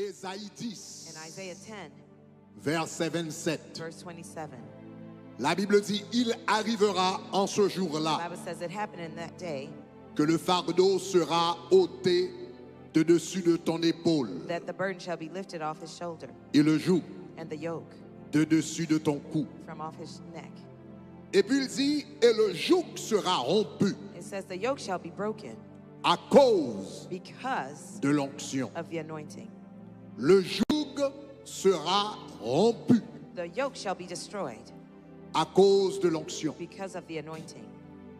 Ésaïe 10, In Isaiah 10, verset 27. verse 27, La Bible dit, il arrivera en ce the jour-là Bible says it happened in that day que le fardeau sera ôté de dessus de ton épaule that the burden shall be lifted off his shoulder et le joug and the yoke de dessus de ton cou. from off his neck. Et puis il dit, et le joug sera rompu It says the yoke shall be broken à cause because de l'onction. of the anointing. Le joug sera rompu The yoke shall be destroyed à cause de l'onction. because of the anointing.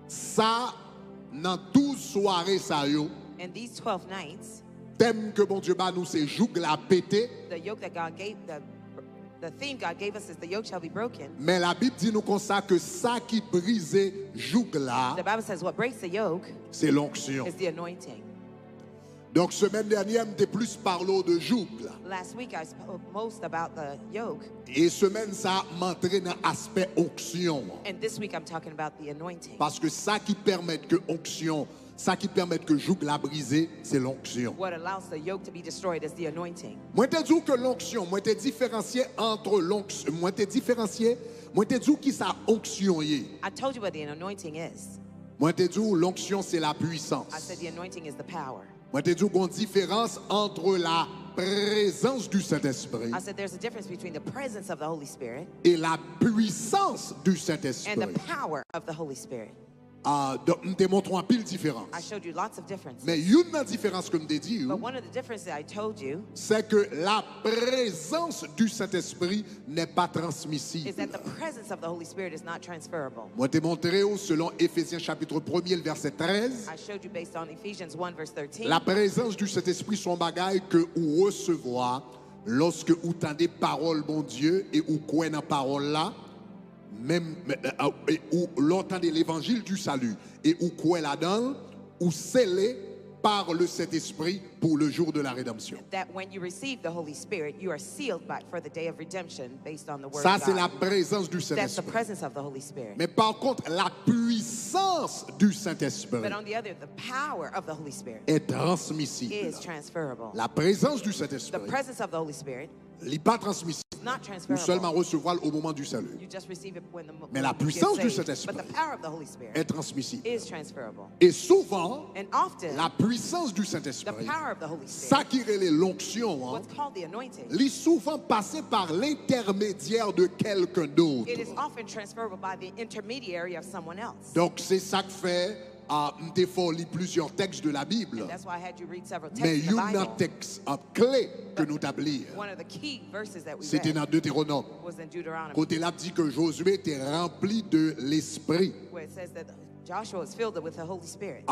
Ça, dans 12 soirées, ça yo, And these 12 nights, thème que bon Dieu bat nous, c'est joug la pété. the yoke that God gave, the theme God gave us is the yoke shall be broken. Mais la Bible dit nous comme ça que ça qui brise joug là, The Bible says what breaks the yoke c'est l'onction. is the anointing. Donc semaine dernière, m'était plus parlé de joug là. Last week I spoke most about the yoke, Et semaine ça m'entraîne dans l'aspect onction. and this week I'm talking about the anointing. Parce que ça qui permet que onction, ça qui permet que joug la briser, c'est l'onction. What allows the yoke to be destroyed is the anointing. Moi te dis que l'onction, moi te différencier entre l'onction, moi te dis qui ça onction yé. I told you what the anointing is. Moi te dis l'onction c'est la I puissance. said the anointing is the power. Moi te dis qu'il y a une différence entre la présence du Saint-Esprit I said there's a difference between the presence of the Holy Spirit et la puissance du and Saint-Esprit. the power of the Holy Spirit. Donc, nous te montrons un pile différence. I showed you lots of differences. Mais une des différences que nous te dis, But one of the differences I told you c'est que la présence du Saint-Esprit n'est pas transmissible. is that the presence of the Holy Spirit is not transferable. Moi, te montré selon Éphésiens chapitre 1er, le verset 13, I showed you based on Ephesians 1 verse 13. la présence du Saint-Esprit son bagaille que ou recevoir lorsque vous tendez parole bon Dieu et ou croyez dans parole là, même ou l'entendez l'évangile du salut et ou croyez là-dedans, ou scellé par le Saint-Esprit pour le jour de la rédemption. That when you receive the Holy Spirit, you are sealed by for the day of redemption based on the word Ça, of c'est God. la présence du That's the Saint-Esprit. presence of the Holy Spirit. Mais par contre, la puissance du Saint-Esprit But on the other, the power of the Holy Spirit est transmissible. is transferable. La présence du The Saint-Esprit presence of the Holy Spirit n'est pas transmissible. is not Ou seulement transferable. recevoir au moment du salut. You just receive it when the Mais la when you get puissance du saved. Saint-Esprit But the power of the Holy Spirit est transmissible. is transferable. Et souvent, And often, la puissance du the Saint-Esprit, power of the Holy ça Spirit, qui relève l'onction, what's called the anointing, est souvent passé par l'intermédiaire de quelqu'un d'autre. it is often transferable by the intermediary of someone else. Donc c'est ça que fait m'te faut lire plusieurs textes de la Bible. And that's why I had you read several Mais texts in the il y a un Bible. texte clé que nous tablions. One of the key verses that we C'était read dans Deutéronome. was in Deuteronomy, Côté là dit que Josué était rempli de l'esprit, where it says that Joshua is filled with the Holy Spirit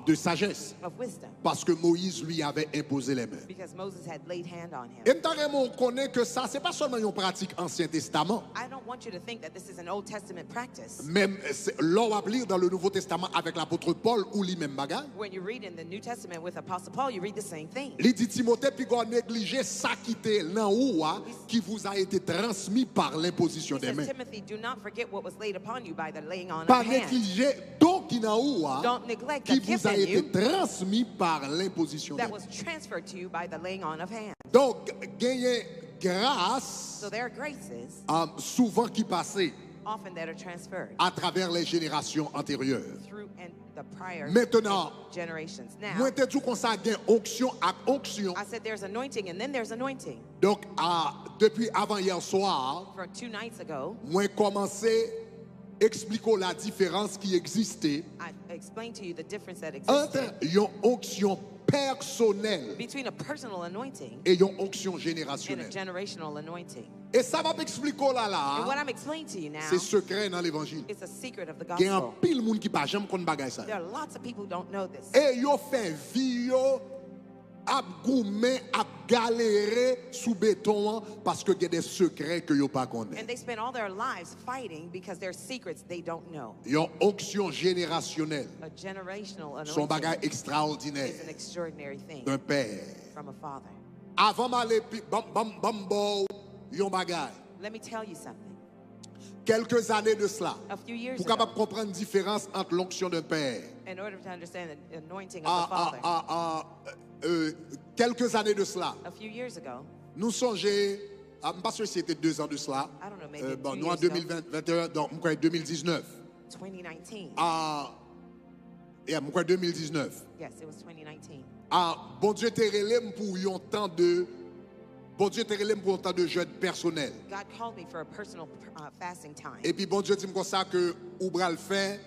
de sagesse, of wisdom parce que Moïse lui avait imposé les mains. because Moses had laid hand on him. Et on connaît que ça, c'est pas seulement une pratique Ancien Testament. I don't want you to think that this is an Old Testament practice. Même l'on va lire dans le Nouveau Testament avec l'apôtre Paul ou lui même bagaille. When you read in the New Testament with Apostle Paul, you read the same thing. Il dit Timothée, puis qu'on négligé ça qui était là où, qui vous a été transmis par l'imposition He des says, mains. Timothy, do not forget what was laid upon you by the laying on Pas of hands. négliger donc qui n'a où, Don't neglect qui the vous gift a in été you transmis par l'imposition des that mains. was transferred to you by the laying on of hands. Donc, gagner grâce, So there are graces souvent qui passaient often that are transferred à travers les générations antérieures. through and the prior Maintenant, generations. Now, moi, te dis qu'on ça gagne onction à onction. I said there's anointing and then there's anointing. Donc, depuis avant hier soir, From 2 nights ago, moi commencé expliquer la différence qui existait I explained to you the difference that entre existed une onction personnelle between a personal anointing et une onction and a générationnelle. generational anointing. Et ça va m'expliquer là And what là, I'm explaining to you now c'est secret dans l'évangile. is a secret of the Il y a un gospel. pile monde qui pas jamais connaît bagay ça. There are lots of people who don't know this. Et yo fait vie yo ap goumen ap galérer sous béton parce que y a des secrets que yo pas connaît. And they spend all their lives fighting because there's secrets they don't know. Yon onction générationnelle, A generational son bagay anointing extraordinaire is an extraordinary thing d'un père. from a father. Avant m'aller bam yon bagay. Let me tell you something. Quelques années de cela, A few years pour ago, capable comprendre la différence entre l'onction d'un père, in order to understand the anointing of the father, quelques années de cela, a few years ago, nous songeons, pas sûr si c'était 2 ans de cela, I don't know, maybe bon, 2 nous en years ago, 2021, donc, moi, 2019. 2019. Et moi, 2019. Yes, it was 2019. Bon Dieu te relève pour un temps de bon Dieu te relève pour un temps de jeûne personnel. God called me for a personal fasting time. Et puis bon Dieu dit comme ça que ou bral fait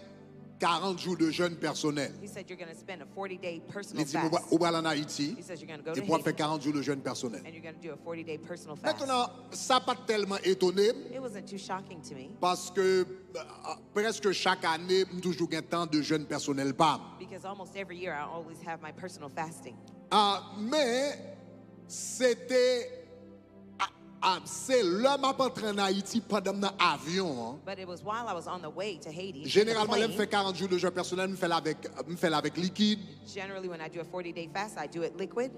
40 jours de jeûne personnel. He said you're going to spend a 40-day Il personal dit fast. ou bral en Haïti He says you're going to go et to pour faire Haiti 40 jours de jeûne personnel. and you're going to do a 40-day personal fast. Maintenant, ça pas tellement étonné It wasn't too shocking to me parce que presque chaque année, toujours un temps de jeûne personnel pas. because almost every year I always have my personal fasting. Mais c'était c'est l'homme à entrer en Haïti pendant l'avion. But it was while I was on the way to Haiti. in the Généralement, je plane. fais 40 jours de jeûne personnel, je fais avec liquide. Generally, when I do a 40-day fast, I do it liquid.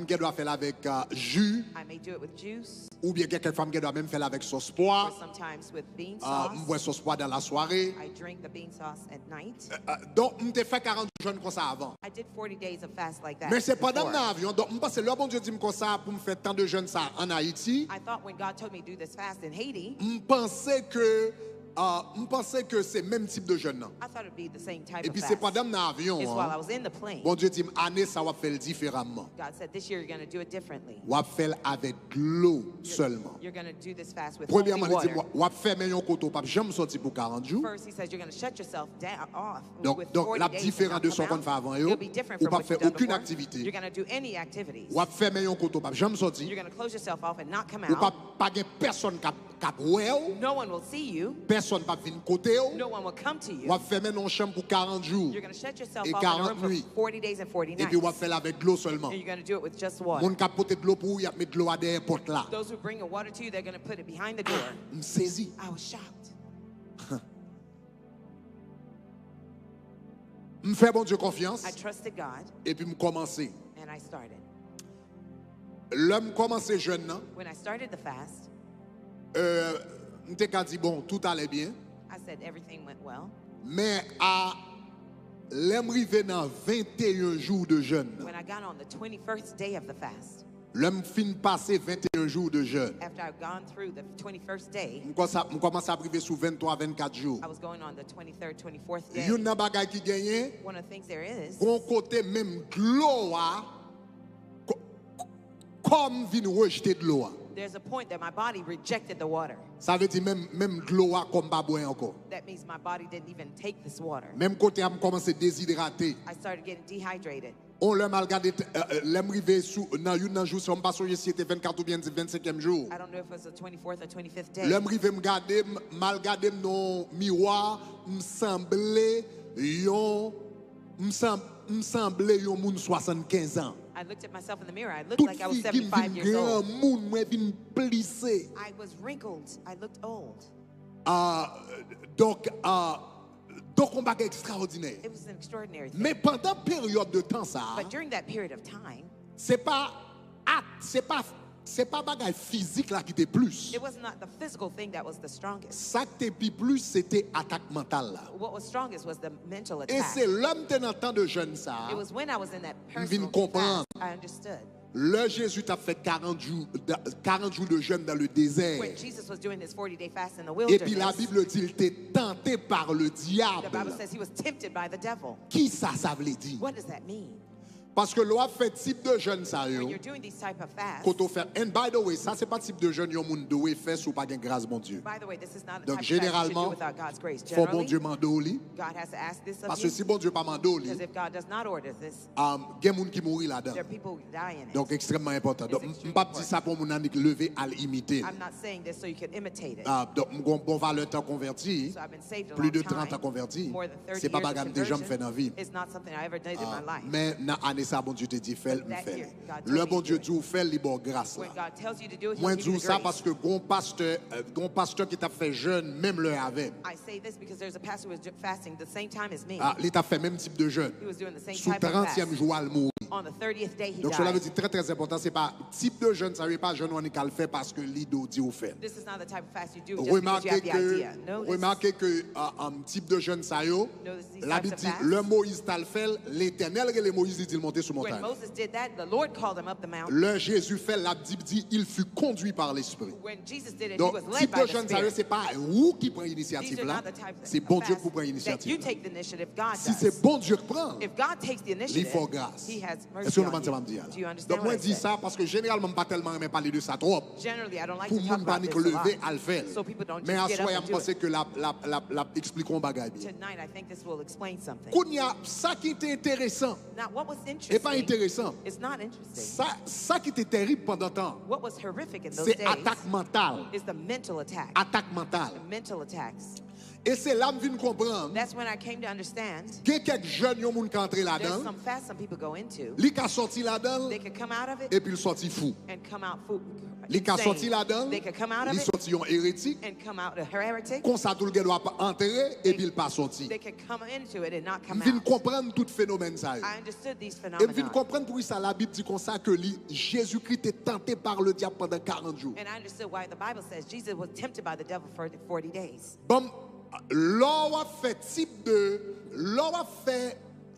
Je dois faire avec jus, I may do it with juice ou bien quelques femmes qui doivent même faire avec sauce or pois. sometimes with bean Je sauce. bois sauce pois dans la soirée. I drink the bean sauce at night. Donc, je fais 40 jeûnes comme ça avant. I did 40 days of fast like that. Mais c'est pendant before. l'avion. Donc, je pense que le bon Dieu dit comme ça pour me faire tant de jeûnes ça en Haïti. I thought when God told me to do this fast in Haiti, Je pensais que c'est le même type de jeûne. I thought it would be the same type Et of puis, fast. c'est pendant l'avion. It's while I was in the plane. Bon Dieu dit, année, ça va faire différemment. God said this year you're going to do it differently. On va faire avec l'eau seulement. You're going to do this fast with only Premièrement, il dit, water. on va faire un coteau, pas jamais sorti pour 40 jours. First, he says you're going to shut yourself down off Donc, with donc 40 la days and différence not de come ce qu'on out. fait avant, It'll be different ou from pas what faire you've done aucune before. activité. You're going to do any activities. On va faire un coteau, pas jamais sorti. You're going to close yourself off and not come Ou pas out. pas de personne qui ou No one will see you. personne pas venir côté ou. No one will come to you. On va faire une chambre pour 40 jours. You're going to shut yourself Et off in a 40 room nuits. for 40 days and 40 Et nights. puis on va faire avec l'eau seulement. And you're going to do it with just water. Mon cap porter de l'eau pour y a mettre de l'eau à derrière porte là. Those who bring a water to you, they're going to put it behind the door. Me saisi. I was shocked. Me fait bon Dieu confiance I trusted God et puis me commencer. and I started. L'homme commencé jeune nan, When I started the fast, m'te ka dit bon, tout allait bien, I said everything went well. mais à l'homme rivé dans 21 jours de jeûne. When I got on the 21st day of the fast, L'homme fin passé 21 jours de jeûne. after I've gone through the 21st day, Je commence à arriver sur 23 24 jours. I was going on the 23rd, 24th day. Yon nan bagay ki genyen, One of the things there is, gon côté même de l'eau a, comme vin rejeter de l'eau a. there's a point that my body rejected the water. Ça veut dire même de l'eau a comme pas boire encore. That means my body didn't even take this water. Même côté a commencé déshydrater. I started getting dehydrated. On l'a mal gardé, l'homme rivé sous dans une jour, si on pas sûr si c'était 24 ou bien 25e jour. I don't know if it was the 24th or 25th day. L'homme rivé me garder, mal garder dans miroir, me semblait yon moun 75 ans. I looked at myself in the mirror. I looked Tout like I was fille qui 75 vin years grand old. moun, moi vin plissé. I was wrinkled. I looked old. Donc on bagay extraordinaire. It was an extraordinary thing. Mais pendant période de temps ça, But during that period of time, c'est pas bagay physique là qui était plus. it was not the physical thing that was the strongest. Ça qui était plus c'était attaque mentale là. What was strongest was the mental Et attack. c'est l'homme qui dans temps de jeûne ça. It was when I was in that Vin personal comprendre. fast, I understood. Le Jésus t'a fait 40 jours de jeûne dans le désert. When Jesus was doing this 40-day fast in the Et puis la wilderness, Bible dit il était tenté par le the diable. Bible says he was tempted by the devil. Qui ça veut dire? What does that mean? Parce que l'on fait type de jeûne ça yo. When you're doing these type of fasts, Quand on fait, and by the way, ça c'est pas type de jeûne yon moun doit faire sous pas gain grâce mon Dieu. by the way, this is not a Donc type of fast you should do généralement, without God's grace. faut bon Generally, Dieu mando li. God has to ask this of Parce que you, si bon Dieu pas mando li, because if God does not order this, gen moun qui mourit là-dedans. there are people who die in it. Donc extrêmement important. Donc It's m'pas dire ça pour moun anik lever à l'imiter. I'm not saying this so you can imitate it. Donc m'gon bon valeur temps converti, So I've been saved a plus long de 30 ans time, converti. more than 30 C'est pas years of bagam déjà me fait conversion. dans vie. It's not something I ever did in my life. Mais dans année ça bon Dieu te dit fait, But that fait. year, God told Le me bon to Dieu do dit ou fait li bon grâce là. When God tells you to do it, Moi He'll give you dis the ça grace. parce que gon pasteur qui t'a fait jeûne même le avec. I say this because there's a pastor who was fasting the same time as me. Il t'a fait même type de jeûne. He was doing the same Sous type of 30e fast. jour al mourir. On the 30th day, he Donc cela veut died. dire très important, c'est pas type de jeûne, ça veut pas jeûne on est qu'à le faire parce que l'ido dit ou fait. This is not the type of fast you do just because you have the idea. Remarquez que type de jeûne ça yo, Notice these la types Bible of dit fasts. le Moïse t'a le fait, l'Éternel que le Moïse dit monter sur When montagne. Moses did that, the Lord called him up the mountain. Le Jésus fait la Bible dit il fut conduit par l'esprit. When Jesus did it, he Donc was led type by de the jeune Spirit. c'est pas vous qui prenez These l'initiative are là, not the types c'est of bon Dieu fast qui prend that you l'initiative. take the initiative, God Si does. c'est bon Dieu qui prend, If God takes the il initiative, faut grâce. he has Est-ce mercy que nous on entendons you. dire Do you là? understand Donc what moi I je dis said? ça parce que généralement je pas tellement aimé parler de ça trop. Generally, I don't like Pour to moun talk about panique this a lot. lever à le faire. So people don't Mais just en get soi, up je and do pense it. que la expliquons bagaille bien. Tonight, I think this will explain something. Kounya, ça qui était intéressant, Now, what was et pas interesting intéressant, is not interesting. ça qui était terrible pendant le temps, What was horrific in those c'est days attaque mentale. is the mental attack. Attaque mentale. The mental attacks. Et c'est là que je viens comprendre, That's when I came to understand qu'il y a quelques jeunes yon moun qui entrent there's là-dedans, some fast some people go into. li ka sorti là-dedans, They could come out of it et puis il sorti fou. and come out food. Li ka sorti là-dedans, They could come out of li it sorti yon hérétique, and come out a heretic. comme ça tout le monde doit entrer, et puis il pas sorti. They could come into it and not come Je viens out. comprendre tout phénomène ça. I understood these Et je viens phenomena. comprendre pour ça la Bible dit comme ça que Jésus-Christ est tenté par le diable pendant 40 jours. And I understood why the Bible says Jesus was tempted by the devil for 40 days. Bon, l'on fait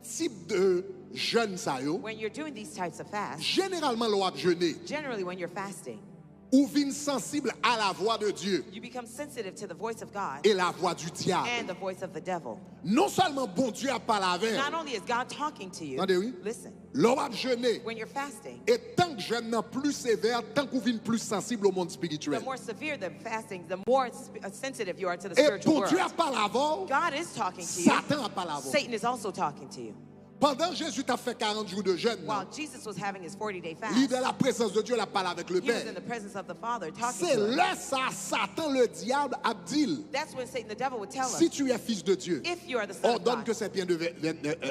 type de jeûne ça yo. When you're doing these types of fasts, Généralement l'on a jeûné generally when you're fasting, ou vin sensible à la voix de Dieu you become sensitive to the voice of God et la voix du and diable. the voice of the devil. Non seulement bon Dieu a parlé avec, Not only is God talking to you, Attendez, oui. listen, l'on a jeûné. when you're fasting, Et tant que jeûne n'est plus sévère, tant qu'on vient plus sensible au monde the spirituel. more severe the fasting, the more sensitive you are to the Et spiritual bon Dieu a world. parlé avant, God is talking to you. Satan a parlé avant. Satan is also talking to you. Pendant Jésus t'a fait 40 jours de jeûne, While Jesus was having his 40-day lui de fast, la présence de Dieu, il a parlé avec le he was Père. in the presence of the Father talking C'est to him. là ça, Satan, le diable, a dit, That's when Satan, the devil, would tell si him, tu es fils de Dieu, if you are the son of ordonne que God, ces pierres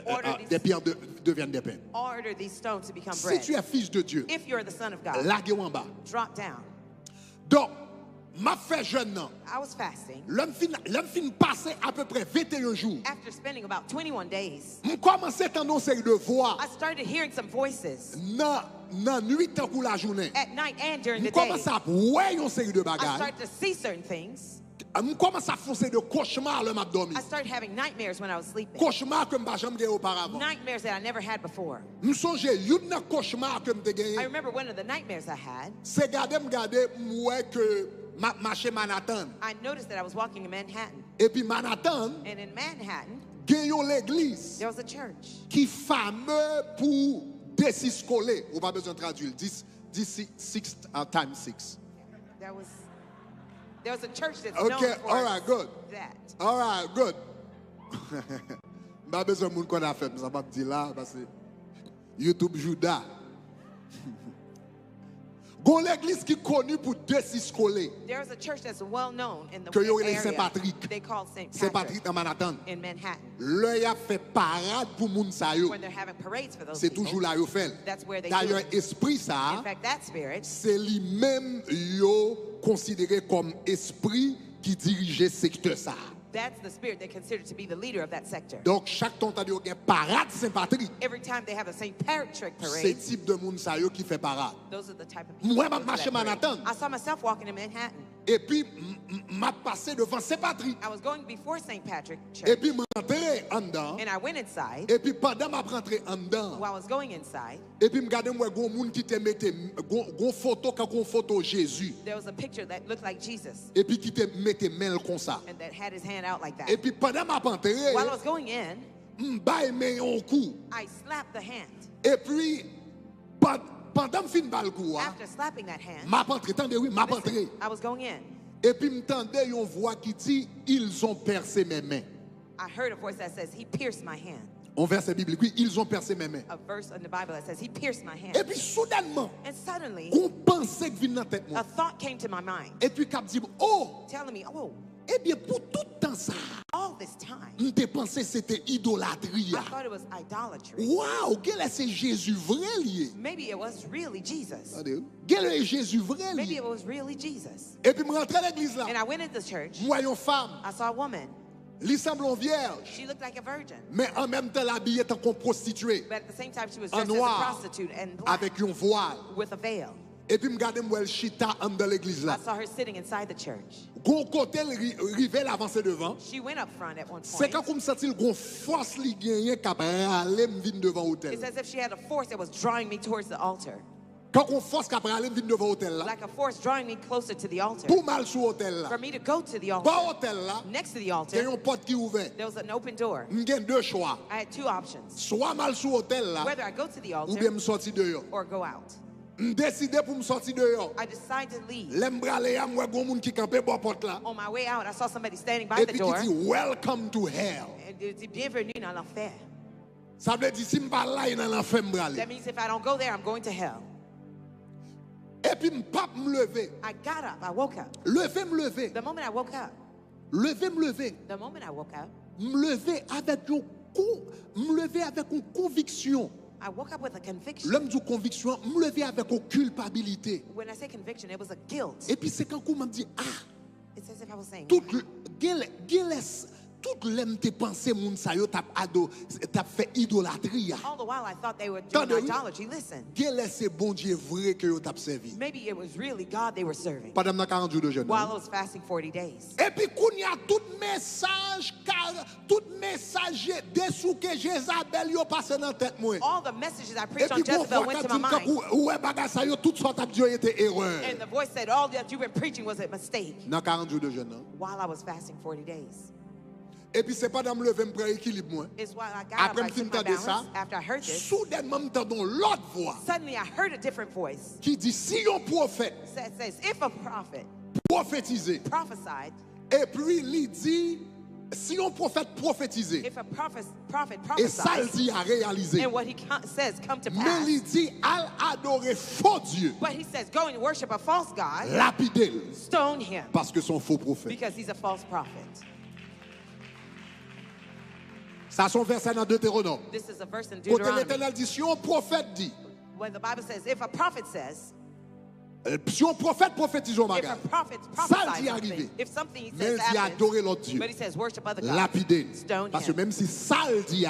Order these- des pierres deviennent des pains. order these stones to become Si bread. tu es fils de Dieu, If you are the son of God, larguez-vous en bas. drop down. Donc, m'a fait jeûne, non. I was fasting. L'homme fin passé à peu près 21 jours. After spending about 21 days, Je commençais à entendre une série de voix I started hearing some voices dans nuit tant que la journée. at night and during Je the day. commence à voir une série de I bagages. started to see certain things. Je commence à foncer de cauchemars le m'a dormi. I started having nightmares when I was sleeping. Cauchemars que je n'ai jamais gagné auparavant. Nightmares that I never had before. Je songe, un cauchemar que je I gagné. remember one of the nightmares I had. C'est garder moi que m'a marché Manhattan. I noticed that I was walking in Manhattan. Et puis Manhattan, And in Manhattan, gagne l'église there was a church qui fameux pour D6 collé. On pas besoin de traduire. 10 6 times 6. There was a church that's Okay, known for all right, good. that. All right, good. Pas besoin de monde qu'on a fait, mais ça va me dire là parce que YouTube Judas. Gon l'église qui est connue pour D6 collé. There's a church that's well known in the Que yo area. Saint-Patrick. They call St. Saint-Patrick dans Manhattan. in Manhattan. Là, il a fait parade pour moun sa yo. When they're having parades for those C'est people. toujours là yo fait. That's where they D'ailleurs, do it. esprit In ça, fact, that spirit, c'est lui-même yo considéré comme esprit qui dirigeait secteur ça. that's the spirit they consider to be the leader of that sector. Donc chaque temps t'as dit il y a parade Saint-Patrick. Every time they have a St. Patrick C'est parade, type de moun sa yo qui fait parade. those are the type of people. Moi, that m'a go to marché that parade. Manhattan. I saw myself walking in Manhattan. Et puis m'a passé devant Saint-Patrick. I was going before St. Patrick Et Church, puis m'entré en dedans. and I went inside. Et puis pendant m'a rentré en dedans. While I was going inside, Et puis m'gade moi gon moun qui te mette gon photo ka gon photo Jésus. there was a picture that looked like Jesus Et puis qui te mette main comme ça. and that had his hand out like that. Et puis pendant m'a rentré, While I was going in, m'bay mais un coup. I slapped the hand. Et puis pendant fin bal coup, After slapping that hand, m'a rentré, attendez oui, m'a listen, rentré. I was going in. Et puis m'entendais une voix qui dit ils ont percé mes mains. I heard a voice that says, he pierced my hand. On verset biblique, oui, ils ont percé mes mains. A verse in the Bible that says, he pierced my hand. Et puis soudainement, And suddenly, on pensait que vient dans la tête a moi. thought came to my mind, Et puis cap dit oh, telling me, oh, eh bien pour tout temps ça, all this time, on te pensé c'était idolâtrie. I thought it was idolatry. Waouh, quel est ce Jésus vrai lié? Maybe it was really Jesus. Quel est Jésus vrai Maybe lié? it was really Jesus. Et puis je rentre à l'église là. And I went into church. Moi une femme, I saw a woman. lui semble vierge, She looked like a virgin. mais en même temps l'habillée tant qu'on prostituée But at the same time, she was En dressed as a noir. prostitute and black avec un voile. with a veil. Et puis, m'gade m'wèl chita en dans l'église I là. saw her sitting inside the church. Gon côté rive l'avancé devant. She went up front at one C'est point. quand comme senti gon force li gagné k'ap rale m'vin devant hôtel. It's as if she had a force that was drawing me towards the altar. Quand on force k'ap rale m'vin devant hôtel là. Like a force drawing me closer to the altar. Pour mal sous hôtel là. For me to go to the Ba altar. hôtel là, Next to the il y a altar, une porte qui ouvert. there was an open door. M'gen deux choix. I had two options. Soit mal sous hôtel là, Whether I go to the ou bien altar me sorti dehors. or go out. M'décide pour me sortir dehors. I decided to leave. L'aime brale yam wè gon moun qui campé bo porte là. On my way out, I saw somebody standing by Et the puis door. qui dit welcome to hell. And it's bienvenue dans l'enfer. Ça veut dire si m'pa là il dans l'enfer m'brale. That means if I don't go there, I'm going to hell. Et puis m'pap m'lever. I got up. I woke up. Lever m'lever. The moment I woke up, Lever m'lever. the moment I woke up, M'lever avec m'lever avec une conviction. I woke up with a conviction. L'homme dit conviction, m'lever avec une culpabilité. When I say conviction, it was a guilt. Et puis c'est quand on m'a dit ah It's as if I was saying, tout l'aime tes pensées moun sa yo t'a fait idolâtrie. all the while I thought they were doing Tendez-vous? idolatry. Listen, Gel c'est bon Dieu vrai que yo t'a servi. maybe it was really God they were serving Pendant 40 jours de jeûne. while I was fasting 40 days. Et puis qu'on y a tout message dessous que Jézabel yo passe dans tête moi. All the messages I Et preached puis on bon Jezebel went to my mind. ouais bagage ça yo tout ça t'a dit était erreur. And the voice said, all that you've been preaching was a mistake Dans 40 jours de jeûne. while I was fasting 40 days. Et puis c'est pas dans me lever me prendre équilibre moi. It's while I got Après up, I me fin took my de ça, balance. After I heard this, soudainement m'entendons l'autre voix suddenly I heard a different voice qui dit si un prophète that says, if a prophet prophétisé prophesied, et puis il dit si un prophète prophétisé if a prophet et ça il prophesies, dit à réaliser. and what he says come to Mais pass, il dit al adorer faux Dieu, but he says, go and worship a false God, lapider stone him, parce que son faux prophète. because he's a false prophet. Ça son verset dans Deutéronome. This is a verse in Côté Deuteronomy. l'Éternel dit si un prophète dit When the Bible says, if a prophet says, si un prophète prophétise au if bagage. a prophet Ça prophesies dit something, arrivé. if something he Mais says il dit happens, adorer l'autre Dieu. but he says worship other gods, Lapider. stone Parce que him. même si ça le dit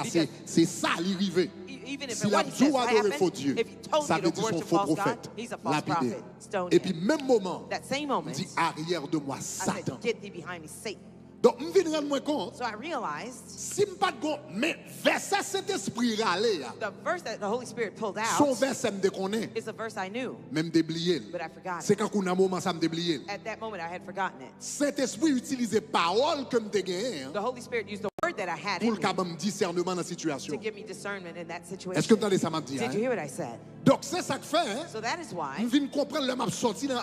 c'est ça l'arrivé. Even if Si what he says l'abdou adorer faux happened, Dieu, if he told ça you veut to dire son worship faux false God, prophète. he's a false Lapider. prophet. Stone Et puis him. même moment, That same moment, dit arrière de moi I Satan. said, get thee behind me, Satan. Donc me viens rendre moi compte So I realized si me pas gon mais verset Saint-Esprit râler the verse that the Holy Spirit pulled son out verset me connaît is a verse I knew, même déblier. but I forgot C'est it. quand on a un moment ça me déblier. At that moment, I had forgotten it. Saint-Esprit utilise parole que me te gagné The Holy Spirit used the word that I had pour in le me capable discernement dans la to situation. give me discernment in that Est-ce que situation. vous entendez ça m'a dit? Did you hear what I said? Donc c'est ça que fait hein? So that is why, Je viens comprendre le m'a sorti dans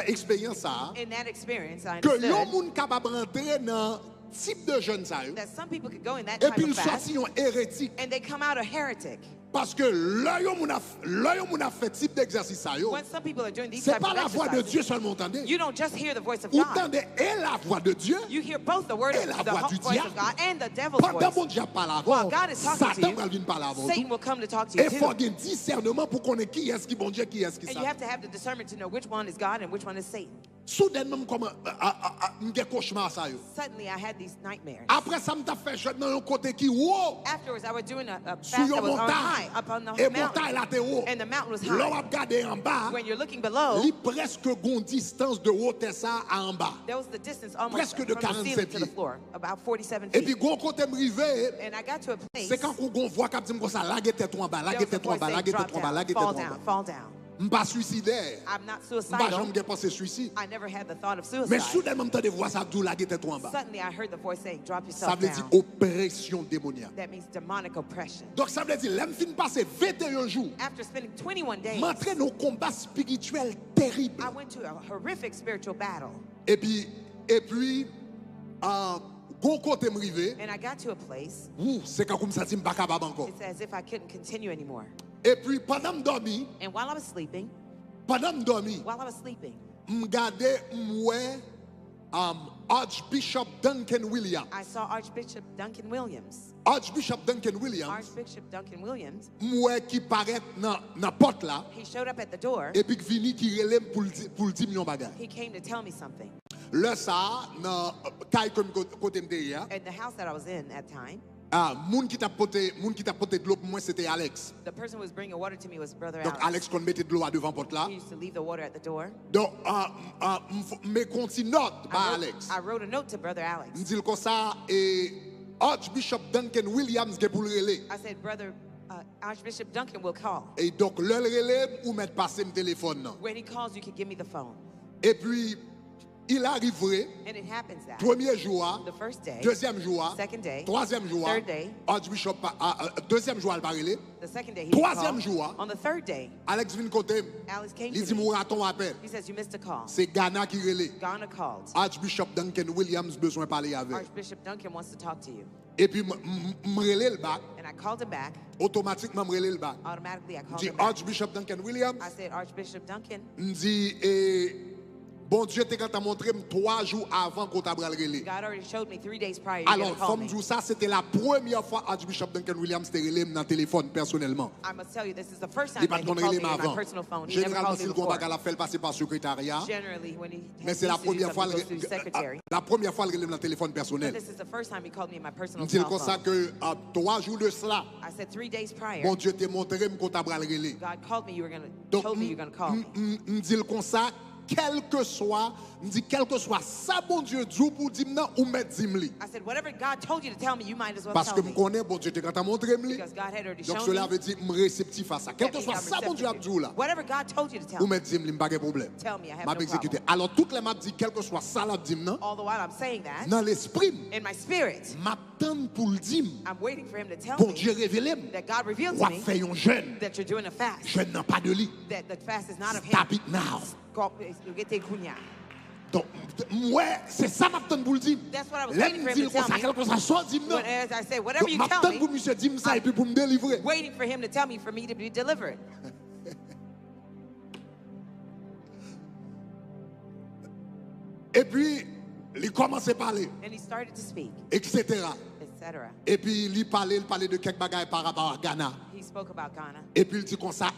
l'expérience ça in that experience, I que yon understood moun capable rentrer dans type de jeune ça yo, that some people could go in that et type puis of il fast sorti yon hérétique and they come out a heretic. parce que là yon moun a fait type d'exercice ça yo. When some people are doing these C'est types pas of la voix de exercises, Dieu seulement entendez. you don't just hear the voice of Vous God. entendez et la voix de Dieu You hear both the word et of la the voix du voice diable. of God and the devil's Pendant voice. mon Dieu parle While avant, God is talking to Satan you, va venir parler avant Satan tout. will come to talk to you Et faut too. qu'il y ait un discernement pour connaître qui est-ce qui bon Dieu, qui est-ce qui And ça. you have to have the discernment to know which one is God and which one is Satan. Soudainement comme un cauchemar ça yo. Suddenly, I had these nightmares. Après ça m'a fait jeune dans un côté qui haut Afterwards, I was doing a sur fast une that was on high, montagne. up on the Et montagne mountain. là t'es haut. And the mountain was Là on high. a regardé en bas, When you're looking below, il presque gon distance de hauteur ça à en bas. there was the distance almost Presque de from the ceiling 47 to the pieds. floor, about 47 Et puis feet. gon côté m'rivé, And I got to a place, c'est quand on voit comme dit comme ça, laguer tête en bas, there laguer was a tête en voice bas, saying, laguer drop tête en bas, down, laguer tête fall en bas. down, fall down. M'pas suicidaire. I'm not M'pas suicidal. jamais pensé suicide. I never had the thought of Mais suicide. soudainement m'entendez voix ça d'où laguer tête en bas. Suddenly, I heard the voice saying, drop Ça yourself veut dire down. oppression démoniaque. That means demonic oppression. Donc ça veut dire l'aime fin passer 21 jours, After spending 21 days, m'entrer dans un combat spirituel terrible. I went to a horrific spiritual battle. Et puis gon côté m'rivé, And I got to a place, c'est quand comme ça dit m'pas capable encore. it's as if I couldn't continue anymore. Et puis pendant m'dormi, And while I was sleeping, m'gade m'wè Archbishop Duncan Williams. I saw Archbishop Duncan Williams. Archbishop Duncan Williams, Archbishop Duncan Williams, m'wè qui paraît dans porte là, he showed up at the door. et puis vini qui relève pour 10 millions bagay. He came to tell me something. Le ça, dans kay comme côté m'te ya, At the house that I was in at the time, Moun qui t'a porté de l'eau pour moi c'était Alex. The person who was bringing water to me was Brother Donc Alex. Alex qu'on mettait de l'eau à devant porte là. He used to leave the water at the door. Donc me conti note par Alex. I wrote a note to Brother Alex. Me dit comme ça et Archbishop Duncan Williams qui pour le relais. I said, Brother Archbishop Duncan will call. Et donc le relais ou mettre passer mon téléphone non. When he calls, you can give me the phone. Et puis il arriverait And it happens that premier jour, the first day, deuxième jour, second day, troisième jour, third day, Archbishop deuxième jour al parler. the second day he Troisième called. jour, On the third day, Alex vient côté. Alex came Il to dit me. mon raton appel. He says, you missed a call. C'est Ghana qui relait. Ghana called. Archbishop Duncan Williams besoin parler avec. Archbishop Duncan wants to talk to you. Et puis me relais le bac. And I called him back. Automatiquement me relais le bac. Automatically, I called Dit him back. Archbishop Duncan Williams. I said, Archbishop Duncan, Me dit bon Dieu t'es quand montré 3 jours avant qu'on t'a relé. God already showed me 3 days prior. Alors, call comme me. je ça, c'était la première fois Archbishop Duncan Williams t'a relé dans le téléphone personnellement. I must tell you, this is the first Il time pas that he de called me relé on my avant. personal phone. He never Généralement, called si me le before. combat l'a fait passer par secrétariat. Generally, when he Mais has c'est la needs to do première fois something, he goes through secretary. la première fois le dans le téléphone But personnel. this is the first time he called me on my personal Me dit cell comme ça phone. que 3 jours de cela, I said 3 days prior, bon Dieu t'a montré qu'on t'a relé. God called me. You were gonna Donc, told me you're gonna call me. me dit comme ça, quel que soit ça, bon Dieu, Dieu pour dire non ou mettre dimli. I said, whatever God told you to tell me, you might as well Parce que tell me me. connais, bon Dieu, quand t'as montré m'li. Because God had already Donc shown cela me. veut dire me réceptif à ça. Quel que That soit means I'm ça, bon Dieu, receptive. Abdou là. Whatever God told you to tell Ou me. mettre dimli, pas de problème. Tell me, I have M'a no exécuté. problem. Alors toute les m'a dit quel que soit ça la dim non. All the while I'm saying that, Dans l'esprit, in my spirit, m'attend pour le dire. I'm waiting for him to tell Bon me Dieu révélé. that God revealed Ou to a me fait un jeune. that you're doing a fast. Jeune n'a pas de lit. That the fast is not of him. Stop it now. Donc, moi, c'est ça m'attend pour le dire. That's what I was Là, waiting for me him dire to comme tell ça, me. quel que soit ça, dis non. When, as I say, whatever Donc, you tell m'attend pour me, monsieur dire ça et puis pour me délivrer. waiting for him to tell me for me to be delivered. Et puis, il commence à parler, And he started to speak, etc. etc. Et puis, il parlait de quelques bagages par rapport à Ghana. He spoke about Ghana. Et puis, il dit comme ça,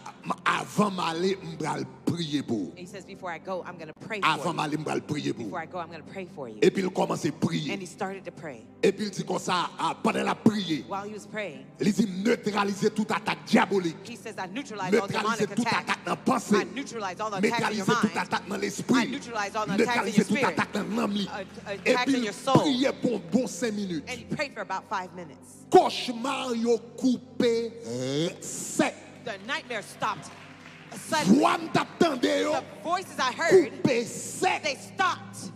avant d'aller, je vais prier pour. He says, before I go, I'm going to pray Avant for you. d'aller, je vais prier pour. Before I go, I'm going to pray for you. Et puis, il commence à And prier. he started to pray. Et puis, il dit comme ça, pendant la prière, While he was praying, il dit neutraliser toute attaque diabolique. he says, I neutralize all Neutraliser demonic toute attacks. attaque dans la pensée. I neutralize all the attacks in your Neutraliser toute mind. attaque dans I l'esprit. neutralize all the attacks in Neutraliser your toute spirit. attaque dans l'âme. Et Attacks puis, in il your soul. priait pour un bon 5 minutes. And he prayed for about 5 minutes. Cauchemar yo coupé sec. The nightmare stopped. Suddenly, Voix m't'attendait yo the voices I heard, coupé sec. they stopped.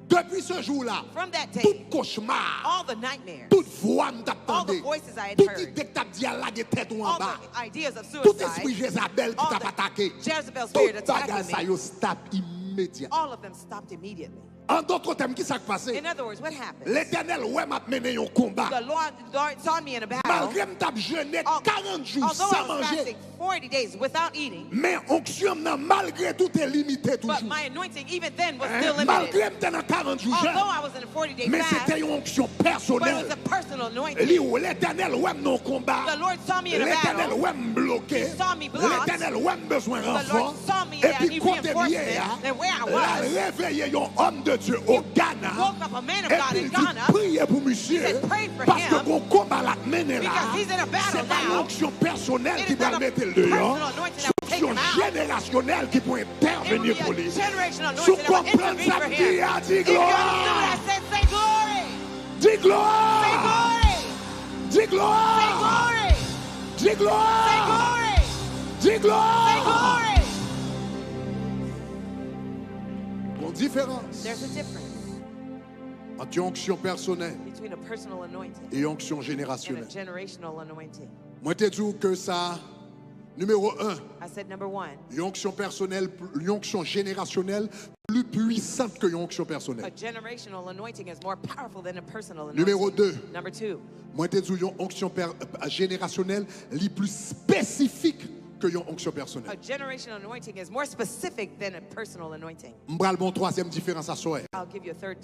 Depuis ce jour-là, From that tout day, cauchemar, all the nightmares, toute voix all the m't'attendait. voices I had Tout heard, idée que t'as dit à la tête ou en all bas. the ideas of Tout esprit suicide, Jézabel qui all t'a the attaqué. Jezebel Tout spirit bagage attacking ça me, yo stop immédiatement. all of them stopped immediately. En d'autres termes, qui s'est passé? In other words, what happened? L'Éternel ouais m'a mené un combat. The Lord saw me in a battle. Malgré m'tap jeûné 40 jours Although sans I was manger. fasting 40 days without eating, Mais onction nan malgré tout est limité but toujours. my anointing even then was still limited. Malgré m'te dans 40 jours jeûne. Although I was in a 40-day Mais fast, c'était une onction but it personnelle. was a personal anointing. L'Éternel ouais non combat. The Lord saw me in a L'Éternel battle. ouais bloqué. He saw me blocked. L'Éternel ouais besoin The Lord renfort. saw me Et that I puis need côté lié, reinforcement. And where I la was, réveillé un homme de Dieu au Ghana. woke up a man of Et God puis in il dit Ghana priez pour monsieur. He said, pray for Parce que him. mon combat la mené là. Because he's in a battle C'est pas now. l'onction personnelle It qui is va not a mettre le dehors. personal anointing that will take L'onction him out. générationnelle qui peut It will intervenir be pour a lui. generational Sous anointing that will comprendre intervene ça, for dis him. If you gloire. understood what I said, say glory. Dis Say gloire. glory. Dis Say gloire. glory. Dis Say gloire. glory. Dis Say gloire. glory. Bon différence There's a difference entre onction personnelle between a personal anointing et onction and a générationnelle. generational anointing. Moi, te dis que ça, numéro 1, I said number one, l'onction personnelle, l'onction générationnelle plus puissante que l'onction a personnelle. generational anointing is more powerful than a personal anointing. Numéro 2, Number two, moi, te dis l'onction générationnelle les plus spécifique que une onction A personnelle. generational anointing is more specific than a personal anointing. M'bral bon troisième différence à soir. I'll give you a third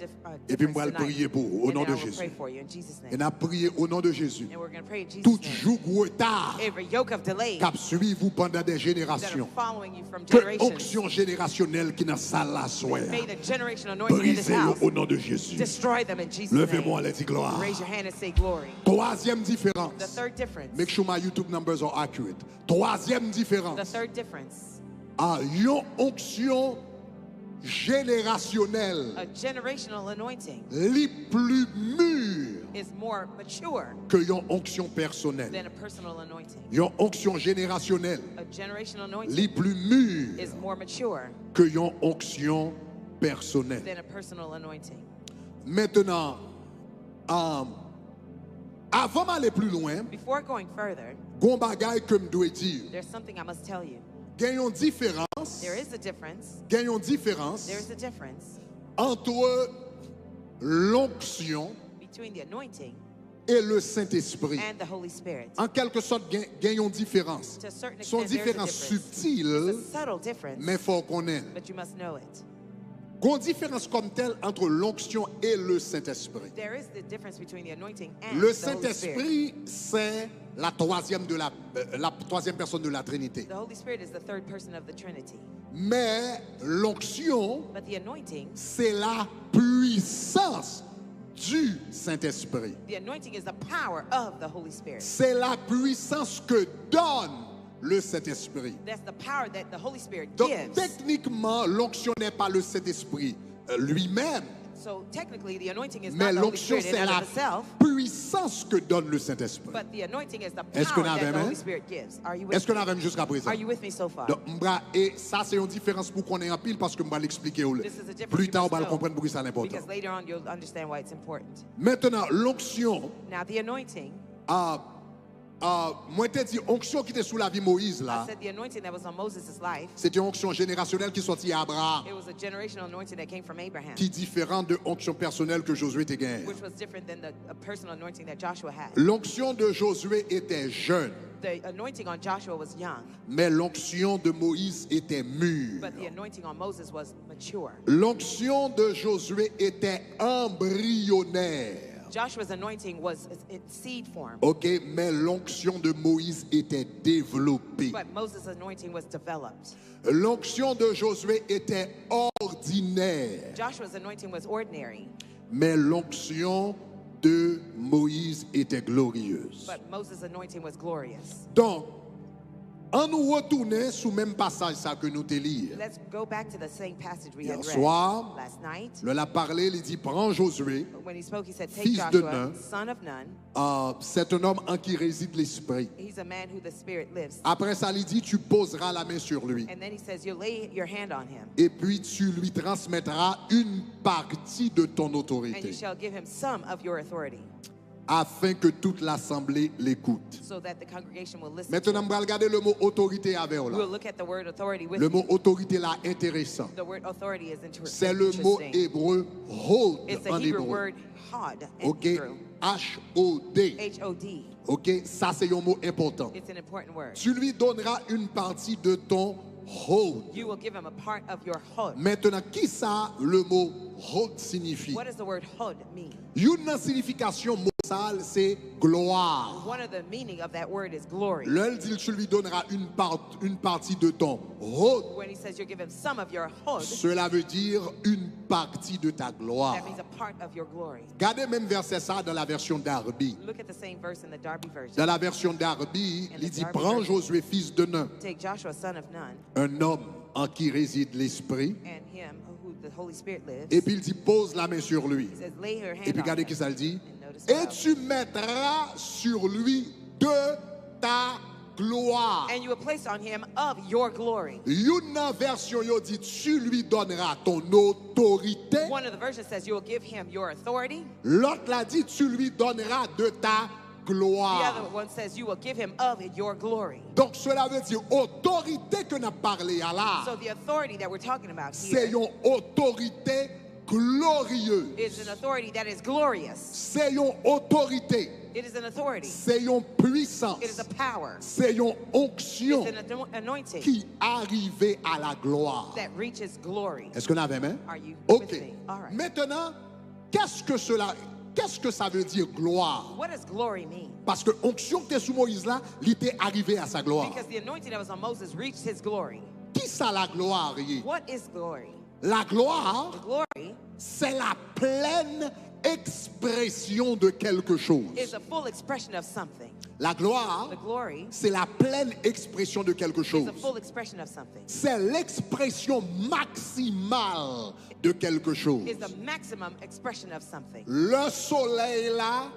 Et puis difference m'bral tonight. prier pour au And nom then de I will pray Jésus. for you in Jesus' Et name. n'a prié au nom de Jésus. And we're going to pray in Jesus' Tout name. joug retard Every yoke of delay cap suivi vous pendant des that are générations. following you from Que generations, onction générationnelle qui n'a ça là soir. may the generational anointing in this Brisez-le house au nom de Jésus. destroy them in Jesus' Levez-moi, name. allez dire gloire. Raise your hand and say glory. Troisième The différence. third difference. Make sure my YouTube numbers are accurate. Troisième The différence. third difference. Ah, une onction générationnelle A generational anointing les plus mûre is more mature que une onction personnelle. than a personal anointing. Une onction générationnelle A generational anointing les plus mûre is more mature que une onction personnelle. than a personal anointing. Maintenant, avant d'aller plus loin, Before going further, gon bagay que me dois dire. there's something I must tell you. Gagnons différence, There is a difference. gagnons différence There is a difference entre l'onction between the anointing et le Saint-Esprit. and the Holy Spirit. En quelque sorte, gagnons différence. To a certain Son extent, there's a différence difference. subtile, It's a subtle difference, mais faut qu'on ait. but you must know it. Gon différence comme telle entre l'onction et le Saint-Esprit. There is the difference between the anointing and Le the Holy Spirit. Saint-Esprit, c'est la troisième personne de la Trinité. The Holy Spirit is the third person of the Trinity. Mais l'onction, But the anointing, c'est la puissance du Saint-Esprit. the anointing is the power of the Holy Spirit. C'est la puissance que donne le Saint-Esprit. That's the power that the Holy Spirit Donc, gives. techniquement, l'onction n'est pas le Saint-Esprit lui-même, So technically, the anointing is mais not the Holy l'onction, Spirit in c'est and la of itself, puissance que donne le Saint-Esprit. but the anointing is the Est-ce qu'on power a that the amen? Holy Spirit gives. Are you Est-ce with qu'on me? a même jusqu'à présent? Are you with me so far? Donc, et ça, c'est une différence pour qu'on ait en pile parce que je vais l'expliquer. This is a difference Plus you tard, on must va le know, comprendre pour que ça est important. because later on you'll understand why it's important. Maintenant, l'onction, Now the anointing, moi, je dit, onction qui était sous la vie Moïse, I là, said the anointing that was on Moses' life, c'était une onction générationnelle qui sortit à Abraham, it was a generational anointing that came from Abraham, qui est différente de l'onction personnelle que Josué était gagné. which was different than the a personal anointing that Joshua had. L'onction de Josué était jeune, The anointing on Joshua was young, mais l'onction de Moïse était mûre. but the anointing on Moses was mature. L'onction de Josué était embryonnaire. Joshua's anointing was in seed form, Ok, mais l'onction de Moïse était développée. but Moses' anointing was developed. L'onction de Josué était ordinaire, Joshua's anointing was ordinary, mais l'onction de Moïse était glorieuse. but Moses' anointing was glorious. Donc, en nous retourner sous le même passage ça que nous te lire. Let's go back to the same passage we Hier had read soir, last night. Le l'a parlé, il dit prends Josué, When he spoke, he said, Take Fils de Joshua, Nun. son of Nun. c'est un homme en qui réside l'esprit. He's a man who the Spirit lives. Après ça, il dit tu poseras la main sur lui. And then he says, You lay your hand on him, Et puis tu lui transmettras une partie de ton and you autorité, shall give him some of your authority, afin que toute l'assemblée l'écoute. so that the congregation will listen. Maintenant, To on va regarder le mot autorité avec vous We'll là. look at the word authority with Le you. mot autorité là intéressant. The word authority is C'est le mot interesting. hébreu hold It's the en Hebrew hébreu. word hod in OK, Hebrew. H-O-D. H-O-D. OK, ça c'est un mot important. It's an important word. Tu lui donneras une partie de ton hold. You will give him a part of your hod. Maintenant, qui ça le mot hold signifie? What does the word hod mean? Une signification mot-sale, c'est gloire. One of the meaning of that word is glory. L'un dit tu lui donneras une partie de ton hold. When he says you give him some of your hod, Cela veut dire une partie de ta gloire. that means a part of your glory. Gardez même verset ça dans la version Darby. Look at the same verse in the Darby version. Dans la version Darby, In il the dit Darby prends version. Josué fils de Nun, Take Joshua, son of Nun, un homme en qui réside l'esprit, and him who the Holy Spirit lives. et puis il dit pose la main sur lui. He says, lay your Et hand puis on regardez him. qui ça le dit. And notice Et what else. tu mettras sur lui de ta gloire. And you will place on him of your glory. Une version yo dit tu lui donneras ton autorité. One of the versions says you will give him your authority. L'autre l'a dit tu lui donneras de ta The gloire. other one says you will give him of your glory. Donc cela veut dire autorité que nous parlé à là. So the authority that we're talking about C'est here une autorité glorieuse. It is an authority that is glorious. C'est une autorité. It is an authority. C'est une puissance. It is a power. C'est une onction It's an anointing qui arrive à la gloire. that reaches glory. Est-ce qu'on a la main? Are you Ok. with me? All right. Maintenant, qu'est-ce que ça veut dire gloire? What does glory mean? Parce que onction qui était sous Moïse là, il était arrivé à sa gloire. Because the anointing that was on Moses reached his glory. Qui ça la gloire? What is glory? La gloire, The glory c'est la pleine expression de quelque chose. is a full expression of something. La gloire, The glory c'est la pleine expression de quelque is chose. a full expression of something. C'est l'expression maximale de quelque chose. Is the maximum expression of something. Le soleil là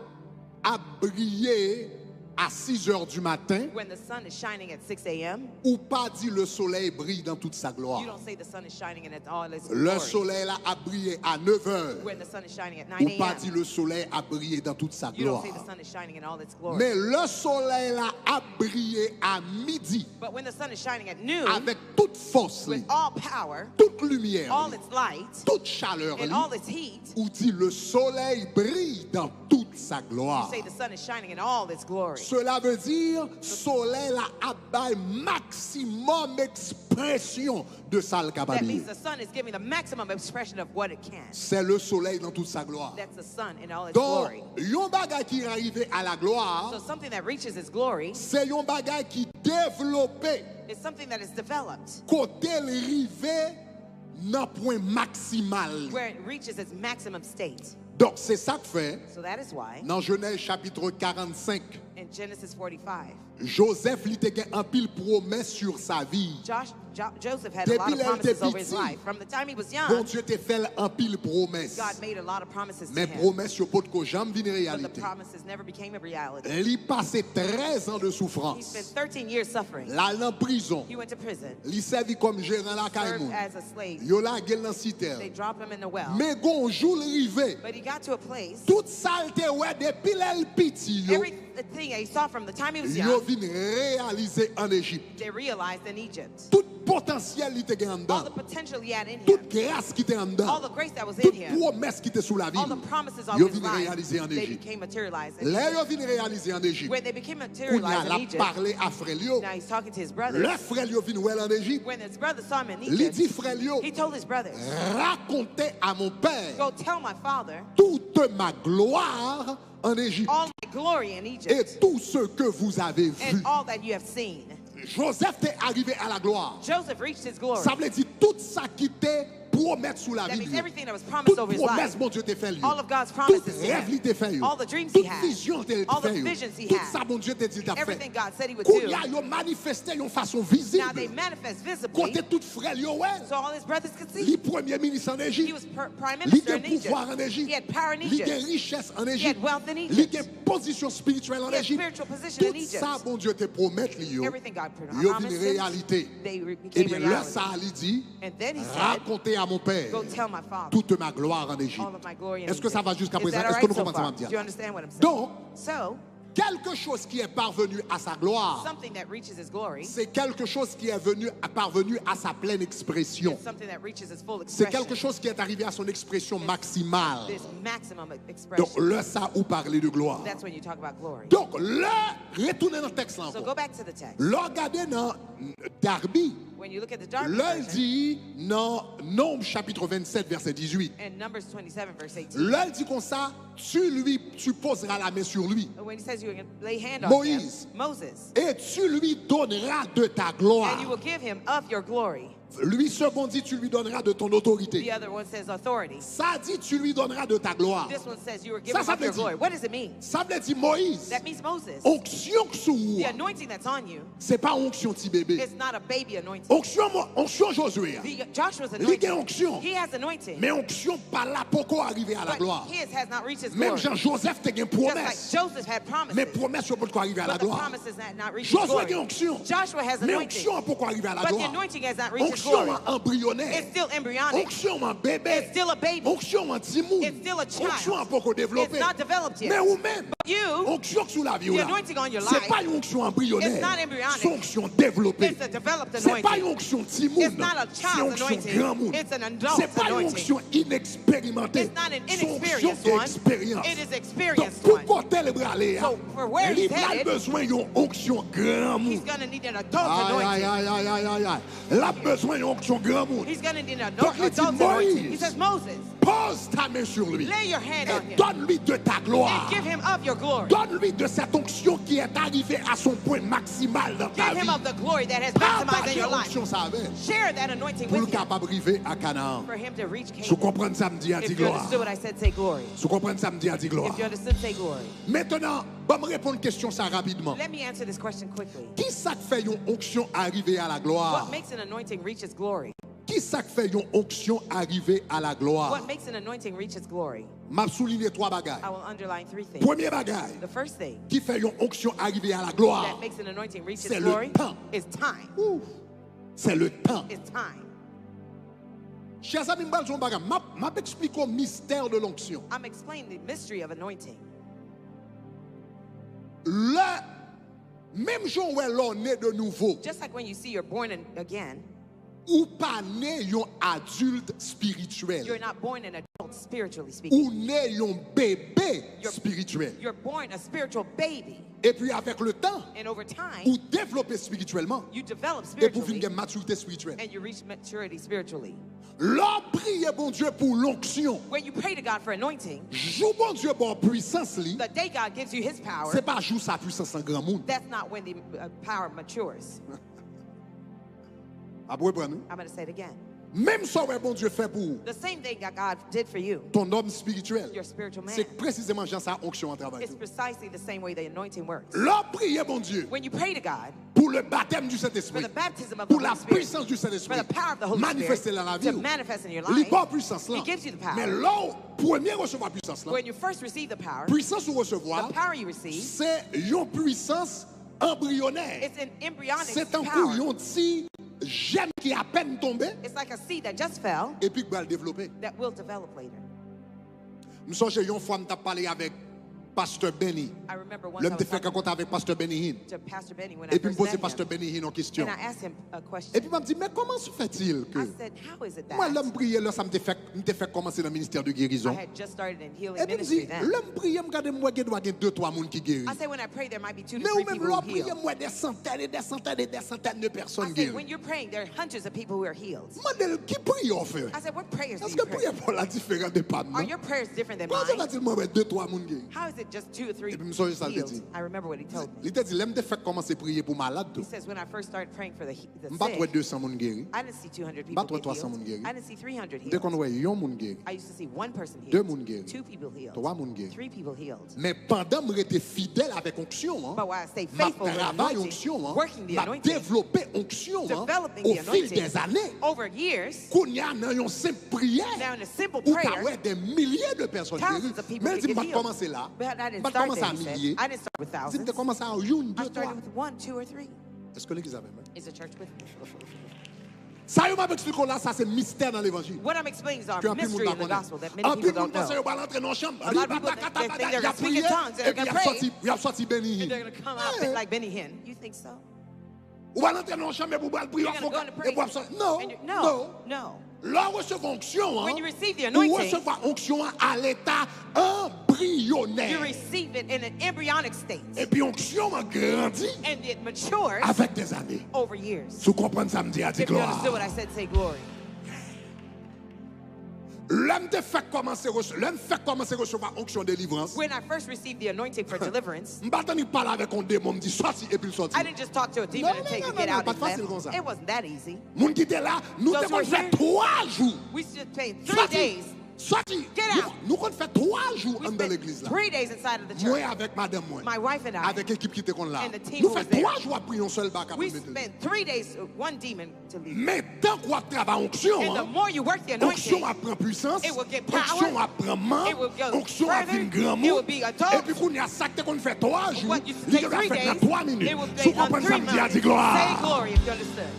a brillé à 6 heures du matin, When the sun is shining at 6 a.m., ou pas dit le soleil brille dans toute sa gloire. you don't say the sun is shining in all its Le glory. soleil là a brillé à 9 heures, When the sun is shining at 9 ou pas dit a.m., le soleil a brillé dans toute sa you don't gloire. say the sun is shining in all its glory. Mais le soleil là a brillé à midi But when the sun is shining at noon, avec toute force, with all power, toute lumière, all its light, toute chaleur, and all its heat, ou dit le soleil brille dans toute sa you gloire. say the sun is shining in all its glory. Cela veut dire soleil là a bail maximum expression de sa That capacité. means the sun is giving the maximum expression of what it can. C'est le soleil dans toute sa gloire. That's the sun in all its Donc, glory. yon bagay qui est arrivé à la gloire, So something that reaches its glory c'est yon bagay qui développé is something that is developed, côté rivé dans point maximal. where it reaches its maximum state. Donc, c'est ça que fait So that is why dans Genèse chapitre 45, in Genesis 45, Joseph lui te gen un pile promesse sur sa vie. Joseph had a lot of Depuis promises l'était over his petit, life. From the time he was Bon young, Dieu te fait un pile promesse. God made a lot of promises to Mais him. promesse yo pot ko jamais vin But the réalité. promises never became a reality. Il passé 13 ans de He souffrance. spent 13 years suffering. Là en prison. He went to prison, Il servi comme gérant la served caille. as a slave. Yo la gel dans They citerne. dropped him in the well. Mais gon jour rivé. But he got to a place, Toute salte ouais depuis l'el petit yo. everything that he saw from the time he was Yo young, vin réaliser en Égypte. they realized in Egypt. Tout potentiel il te gen en All dedans. the potential he had in him, Toute grâce qui était en all dedans. the grace that was in Toute him, promesse qui était sous la all the ville. promises of Yo his vin life, réaliser en they Égypte. became materialized in Là Egypt. yo vin réaliser en Égypte. When they became Kounya materialized in la Egypt, parlé à frère yo. now he's talking to his Le brothers. frère yo vin wel en Égypte. When his brother saw him in Il dit Egypt, frère yo, he told his brothers, racontez à mon père go tell my father toute ma gloire en Égypte all my glory in et Egypt tout ce que vous avez vu. and all that you have seen. Joseph est arrivé à la gloire. Joseph reached his glory. Ça veut dire tout ça qui était promettre sous la That vie. means everything that was promised Toute over his promesse life, bon Dieu t'a fait. all of God's Tout promises to rêve him, il t'a fait. all the dreams he Toute had, vision t'a all the fait. visions he Tout had, ça bon Dieu t'a dit t'a fait. everything God said he would Qu'on do, y a yo manifesté une façon now visible. they manifest visibly, Côté tout frère yo ouais. so all his brothers could see. Li premier ministre en He Égypte. was prime Li minister gen in Egypt. pouvoir en He Égypte. had power in Li gen Egypt. richesse en He Égypte. had wealth in Li Egypt. gen position spirituelle en He had Égypte. spiritual position in Tout Egypt. ça, bon Dieu te promet li yo. Everything God Yo promised vin him, réalité. they Eh became bien, là, reality. ça lui dit, And then he said, racontez à mon père go tell my father toute ma gloire en Égypte. all of my glory in Est-ce que Egypt. ça va jusqu'à Is présent? that Est-ce all que right nous so commençons à far? me dire? Do you understand what I'm saying? Donc, So, quelque chose qui est parvenu à sa gloire, something that reaches his glory c'est quelque chose qui est parvenu à sa pleine expression. is something that reaches its full C'est expression. quelque chose qui est arrivé à son expression maximale. This maximum Donc, expression. là, ça, ou parler de gloire. That's when you talk about glory. Donc, là, retournez dans le texte là So encore. go back to the text. Là, regardez dans Darby. When you look at the Darby Là, il version, dit dans Nombre chapitre 27, verset 18. in Numbers 27, verse 18, Là, il dit comme ça, tu poseras la main sur lui. when he says you can lay hand on Moïse. him, Moses, Et tu lui donneras de ta gloire. and you will give him of your glory. Lui second dit, tu lui donneras de ton autorité. The other one says authority. Ça dit, tu lui donneras de ta gloire. This one says you will give Ça, him ça of veut your dire- glory. What does it mean? Ça veut dire Moïse. That means Moses. Onction sous The anointing that's on you c'est pas onction petit bébé. is not a baby anointing. Onction Josué. Joshua's Il y a anointing. onction. He has anointing. Mais onction pas là pour arriver à la But gloire. his has not reached his Même glory. Jean-Joseph te une Just like promesse. Joseph had promises. Mais promesse pour arriver à la But the gloire. promises had not reached his Josué glory. a onction. Joshua has Mais anointing. onction pour arriver à la But the gloire. anointing has not reached his Onction glory. embryonnaire. It's still embryonic. Onction en bébé. It's still a baby. Onction en timoun. It's still a child. Onction en pour développer. It's not developed yet. Mais ou même, you, onction sur la vie, the là, anointing on your c'est life, pas une onction embryonnaire, it's not embryonic. c'est une onction développée. It's a developed C'est pas une anointing. onction petit monde, It's not a c'est child's une onction anointing. grand monde. It's an adult C'est pas une anointing. onction inexpérimentée, It's not an c'est une onction inexperienced one. d'expérience. It is Donc, experienced pour one. côté le bras aller, So, for where il he's a headed, besoin d'une onction grand He's monde. going to need an adult Aïe, aïe, anointing. aïe, aïe, aïe, aïe, aïe. Il a besoin d'une onction grand monde. He's going to need an Donc, il dit, adult anointing. He Moïse, says, Moses, pose ta main sur lui lay your hand on et him donne-lui de ta gloire. and give him of your glory. Donne-lui de cette onction qui est arrivée à son point maximal dans ta Give vie. him of the glory that has maximized in Partage your life. l'onction, ça avec. Share that anointing Pour le with him capable d'arriver à Canaan. for him to reach Si vous Canaan. comprenez samedi, à dit If you gloire. understood what I said, say glory. Si vous comprenez samedi, à dit gloire. If you understood, say glory. Maintenant, je vais me répondre à une question ça rapidement. Let me answer this question quickly. Qui ça fait une onction arriver à la gloire? What makes an anointing reach its glory? Qui ça fait une onction arriver à la gloire? What makes an anointing reach its glory? M'a souligné trois bagailles. I will underline three things. Premier bagaille, The first thing qui fait une onction arriver à la gloire, that makes an anointing reach C'est its le glory temps. is time. c'est le temps. It's time. Chers amis, je vais expliquer le mystère de l'onction. I'm explaining the mystery of anointing. Le même jour où l'on est de nouveau, Just like when you see you're born again, ou pas né un adulte spirituel, you're not born an adult spiritually speaking. ou né un bébé spirituel. You're born a spiritual baby. Et puis avec le temps, And over time, ou développer spirituellement, you develop et pour spiritually finir une maturité spirituelle. and you reach maturity spiritually. L'on prie bon Dieu pour l'onction. When you pray to God for anointing, Joue bon Dieu pour puissance li, the day God gives you his power, c'est pas jouer sa puissance en grand monde. that's not when the power matures. Après prendre. I'm going to say it again. Même ça ouais bon Dieu fait pour The same thing that God did for you, ton homme spirituel. your spiritual man, C'est précisément genre ça onction en travail. it's precisely the same way the anointing works. L'on prie bon Dieu When you pray to God pour le baptême du for Saint-Esprit, the baptism of the pour la Holy Spirit, puissance du for Saint-Esprit, the power of the Holy manifester Spirit dans la to vie. manifest in your Il life, pas puissance là. He gives you the power. Mais là, premier recevoir puissance là, when you first receive the power, puissance ou recevoir, the power you receive, c'est une puissance embryonnaire. it's an embryonic C'est un coup power. un petit gemme qui est à peine tombé It's like a seed that just fell et puis qui va le développer. that will develop later. Je me souviens une fois je parlé avec Pasteur Benny. I remember once I L'homme was te fait talking rencontre avec Pasteur Benny Hinn. to Pastor Benny when I Et puis me first poser met Pasteur him, Benny Hinn en question. and I asked him a question. Et puis il m'a dit mais comment se fait-il que I said, how is it moi that l'homme prier là ça me fait commencer dans le ministère de I guérison. had just started in healing Et puis il me ministry dit then? l'homme prier me regarde moi il doit y avoir 2-3 monde qui guérit. I said, when I pray, there might be 2 to Mais 3 ou même people l'homme who prier heal. moi des centaines et des centaines et des centaines de I personnes said, guéries. when you're praying, there are hundreds of people who are healed. Moi qui prie en fait. I said, what prayers do Est-ce you que pray? prier pour la différence de pas Are your prayers different than Comment ça mine? va-t-il moi 2-3 monde guéris? How is it just 2 or 3 Et puis, me souviens, ça le healed? dit. I remember what he told me. Il t'a dit l'aime te fait commencer à prier pour malade. He says, when I first started praying for the Je pas trouvé sick, 200 monde guéris. I didn't see 200 Pas people trouvé get 300 monde guéris. healed. I didn't see 300 Dès healed. qu'on voit un monde guéri, I used to see 1 person 2 healed, monde guéri, 2 people healed, 3 monde guéri. 3 people healed. Mais pendant que j'étais fidèle avec onction, But while I stayed ma faithful with travail anointing, onction, working the m'a anointing, développé onction developing au the fil anointing des années. over years, Qu'on y a dans une simple prière, now in a simple où prayer, tu as des milliers de personnes guéries. thousands of people Mais can il dit, get m'a healed. commencé là, But I didn't m'a start commencé there, à he said. milliers. I didn't start with Il dit, thousands. m'a commencé à 1, I 2, 3. started with 1, 2, or 3. Est-ce que l'église avait même? Is the church with me? Ça, il m'a expliqué là, ça c'est mystère dans l'évangile. What I'm explaining is our Que un peu mystery monde in the pas gospel that connaît. many Un people peu monde don't pense qu'il know. va rentrer dans la chambre. A lot of people they think they're Il a gonna speak in prié, tongues and et they're puis gonna pray. il a sorti béni. And they're going to come out Yeah. like Benny Hinn. You think so? Ou va rentrer dans la chambre et pour prier. You're going to go into prayer. Et pour sortir. Non, And non. no. Là, recevoir onction, When you receive the ou anointing, recevoir onction à l'état you embryonnaire. receive it in an embryonic state. Et puis onction a grandi And it matures avec des années. over years. Si vous comprenez ça, me dit à If you gloire. understood what I said, say glory. L'homme te fait commencer à recevoir onction délivrance. When I first received the anointing for deliverance, Je ne parle pas avec un démon, me dit sorti et puis sorti. I didn't just talk to a demon No, and no, take no, and no, get no, out pas and facile left. comme ça. It wasn't that easy. Moun qui était là, nous Those devons who are faire here, 3 jours. We should pay 3 Sorti. days. Sorti. Get out. Nous avons fait 3 jours We dans l'église spent là. 3 days inside of the Moi church. avec madame moi. My wife and I. Avec l'équipe qui était là. And the team Nous was fait there. 3 jours à prier un seul bac à We mettre. spent 3 days, 1 demon to leave. Mais tant qu'on travaille onction, And the more you work the anointing, onction apprend puissance, it will get power. onction apprend main, It will go onction further. apprend grand It will mot. be adult. Et puis qu'on y a ça qu'on fait 3 jours, What you il say va 3 faire dans days, 3 minutes. it will Si vous be on comprenez 3 ça, me dit à minutes. dire gloire. Say glory if you understood.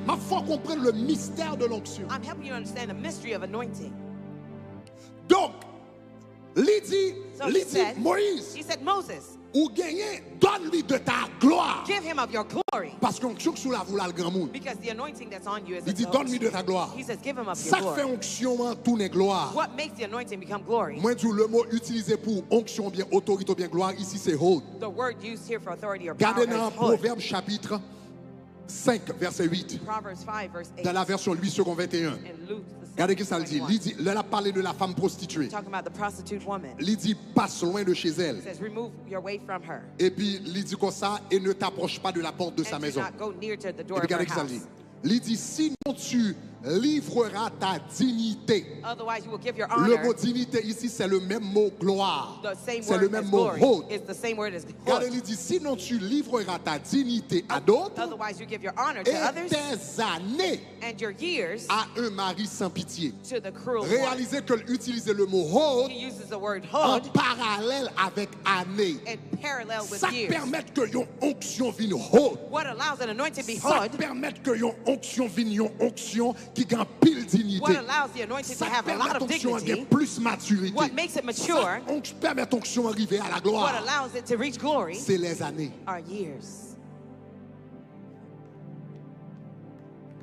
Ma foi comprendre le mystère de l'onction. I'm helping you understand the mystery of anointing. Donc, So he said, Moïse, he said, Moses, ou gagné, donne-lui de ta gloire. give him of your glory. Parce qu'onction sous la voula le grand monde. Because the anointing that's on you is Il dit, donne-lui de ta gloire. He says, give him of your Ça fait glory. onction tourner gloire. What makes the anointing become glory? Moi, dis le mot utilisé pour onction, bien autorité, bien gloire, ici c'est hold. The word used here for authority or power Gardez is dans hood. Proverbe chapitre 5, verset 8. Proverbs 5, verse 8. Dans la version 8 secondes 21. And Luke, Regardez ce qu'il dit. 21. Il dit, là, il a parlé de la femme prostituée. Talking about the prostitute woman. Il dit, passe loin de chez elle. It says, remove your way from her. Et puis, il dit comme ça, et ne t'approche pas de la porte de sa And do maison. not go near to the Et door puis, of her regardez ce qu'il dit. house. Il dit, sinon tu livreras ta dignité. Otherwise, you will give your Le mot honor. dignité ici, c'est le même mot gloire. The same C'est le word même as mot glory. hold. It's the same word as Regardez, hood. il dit, sinon tu livreras ta dignité à d'autres Otherwise, you give your honor to et others tes années and your years à un mari sans pitié. to the cruel one. Réalisez que utiliser le mot hold He uses the word en hood parallèle avec année. and parallel with Ça years. permet que yon onction vienne hold. What allows an anointing to be Ça hood? permet que yon onction vienne yon onction qui gagne pile dignité. What allows the anointing to Ça have a lot permet of onction dignity? gagne plus maturité. What makes it mature? Ça permet onction arriver à la What gloire. allows it to reach glory C'est les années. are years.